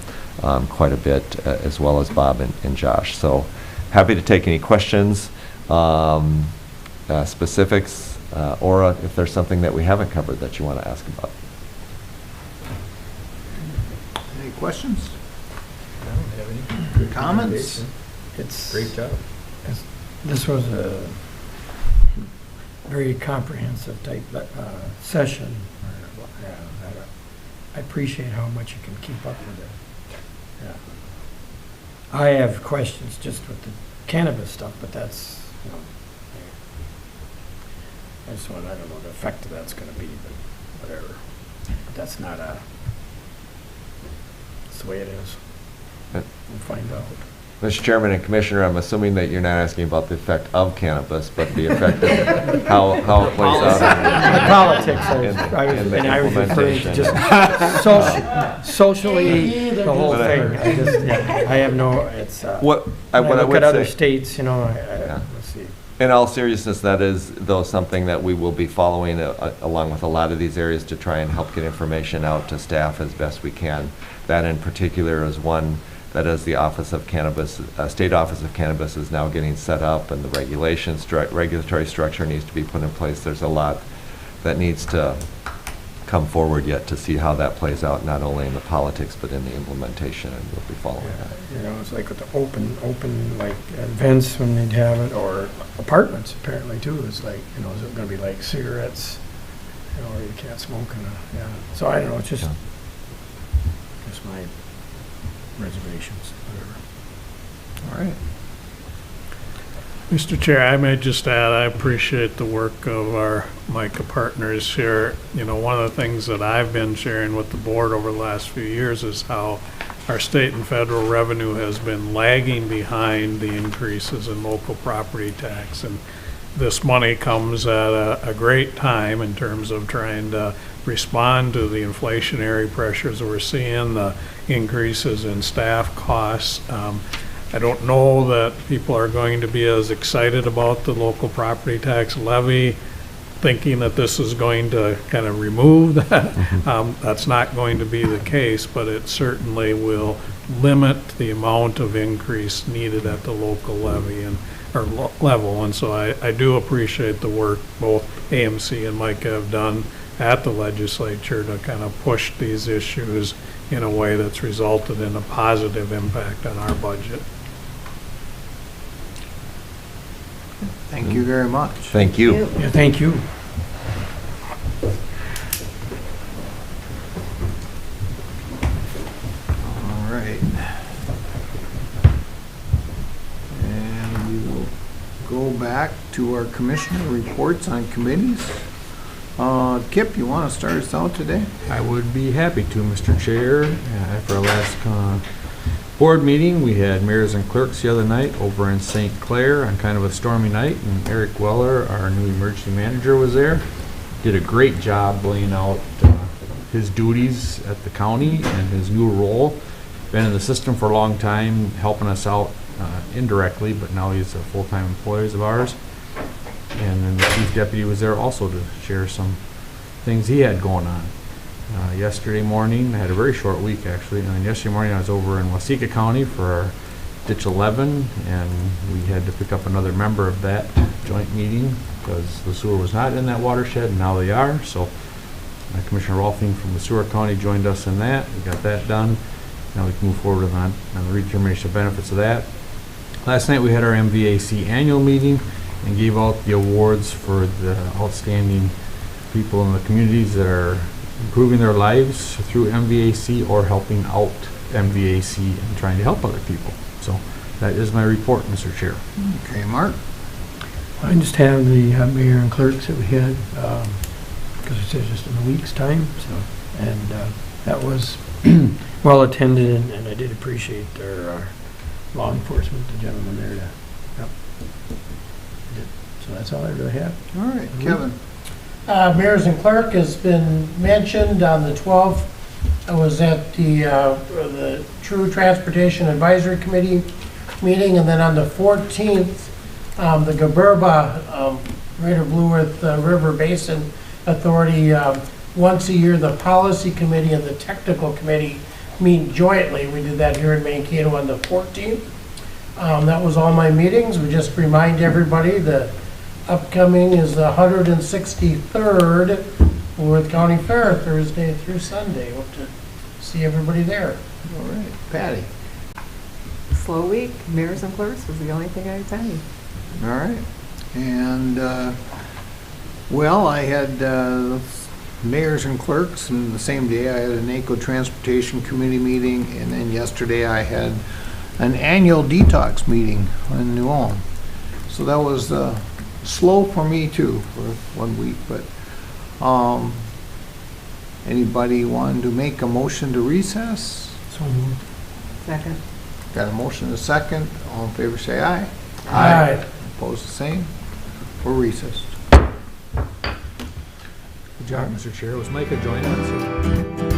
S14: quite a bit, as well as Bob and Josh. So happy to take any questions, specifics, or if there's something that we haven't covered that you want to ask about.
S1: Any questions?
S2: I don't have any.
S1: Comments?
S2: It's
S12: Great job.
S2: This was a very comprehensive type session. I appreciate how much you can keep up with it. Yeah. I have questions just with the cannabis stuff, but that's, you know, I just want, I don't know what the effect of that's going to be, but whatever. But that's not a, that's the way it is. We'll find out.
S14: Mr. Chairman and Commissioner, I'm assuming that you're not asking about the effect of cannabis, but the effect of how it plays out
S2: The politics, I was referring to just socially, the whole thing. I have no, it's,
S14: what I
S2: when I
S14: would
S2: look at other
S14: say,
S2: states, you know, let's see.
S14: in all seriousness, that is, though, something that we will be following along with a lot of these areas to try and help get information out to staff as best we can. That in particular is one that as the Office of Cannabis, State Office of Cannabis is now getting set up and the regulatory structure needs to be put in place. There's a lot that needs to come forward yet to see how that plays out, not only in the politics, but in the implementation, and we'll be following that.
S2: You know, it's like with the open, like events when they'd have it, or apartments apparently too. It's like, you know, is it gonna be like cigarettes, you know, or you can't smoke in a, yeah. So I don't know, it's just my reservations, whatever.
S1: All right.
S3: Mr. Chair, I may just add, I appreciate the work of our MICA partners here. You know, one of the things that I've been sharing with the board over the last few years is how our state and federal revenue has been lagging behind the increases in local property tax. And this money comes at a great time in terms of trying to respond to the inflationary pressures we're seeing, the increases in staff costs. I don't know that people are going to be as excited about the local property tax levy, thinking that this is going to kind of remove that. That's not going to be the case, but it certainly will limit the amount of increase needed at the local levy or level. And so I do appreciate the work both AMC and MICA have done at the legislature to kind of push these issues in a way that's resulted in a positive impact on our budget.
S1: Thank you very much.
S14: Thank you.
S2: Yeah, thank you.
S1: All right. And we will go back to our commissioner reports on committees. Kip, you want to start us out today?
S12: I would be happy to, Mr. Chair. After our last board meeting, we had mayors and clerks the other night over in St. Clair on kind of a stormy night, and Eric Weller, our new emergency manager, was there. Did a great job laying out his duties at the county and his new role. Been in the system for a long time, helping us out indirectly, but now he's a full-time employee of ours. And then the chief deputy was there also to share some things he had going on. Yesterday morning, I had a very short week actually, and yesterday morning I was over in Waseca County for our Ditch 11, and we had to pick up another member of that joint meeting because the sewer was not in that watershed, and now they are. So Commissioner Rolfing from the Sewer County joined us in that. We got that done. Now we can move forward on the redetermination of benefits of that. Last night we had our MVAC annual meeting and gave out the awards for the outstanding people in the communities that are improving their lives through MVAC or helping out MVAC and trying to help other people. So that is my report, Mr. Chair.
S1: Okay, Mark?
S2: I just have the mayor and clerks that we had, because it says just in a week's time, so, and that was well attended, and I did appreciate their law enforcement, the gentleman there to, yep. So that's all I really have.
S1: All right, Kevin?
S17: Mayors and clerk has been mentioned. On the 12th, I was at the True Transportation Advisory Committee meeting, and then on the 14th, the Gaburba Greater Blue Earth River Basin Authority, once a year, the Policy Committee and the Technical Committee meet jointly. We did that here in Mankato on the 14th. That was all my meetings. We just remind everybody that upcoming is the 163rd Worth County Fair, Thursday through Sunday. Hope to see everybody there.
S1: All right, Patty.
S4: Slow week, mayors and clerks was the only thing I attended.
S1: All right. And, well, I had mayors and clerks, and the same day I had a NACO Transportation Committee meeting, and then yesterday I had an annual detox meeting in New Ulm. So that was slow for me too for 1 week, but anybody wanted to make a motion to recess?
S2: So moved.
S4: Second.
S1: Got a motion and a second. All in favor say aye.
S17: Aye.
S1: Opposed the same. We're recessed.
S12: Good job, Mr. Chair. Was Micah joining us?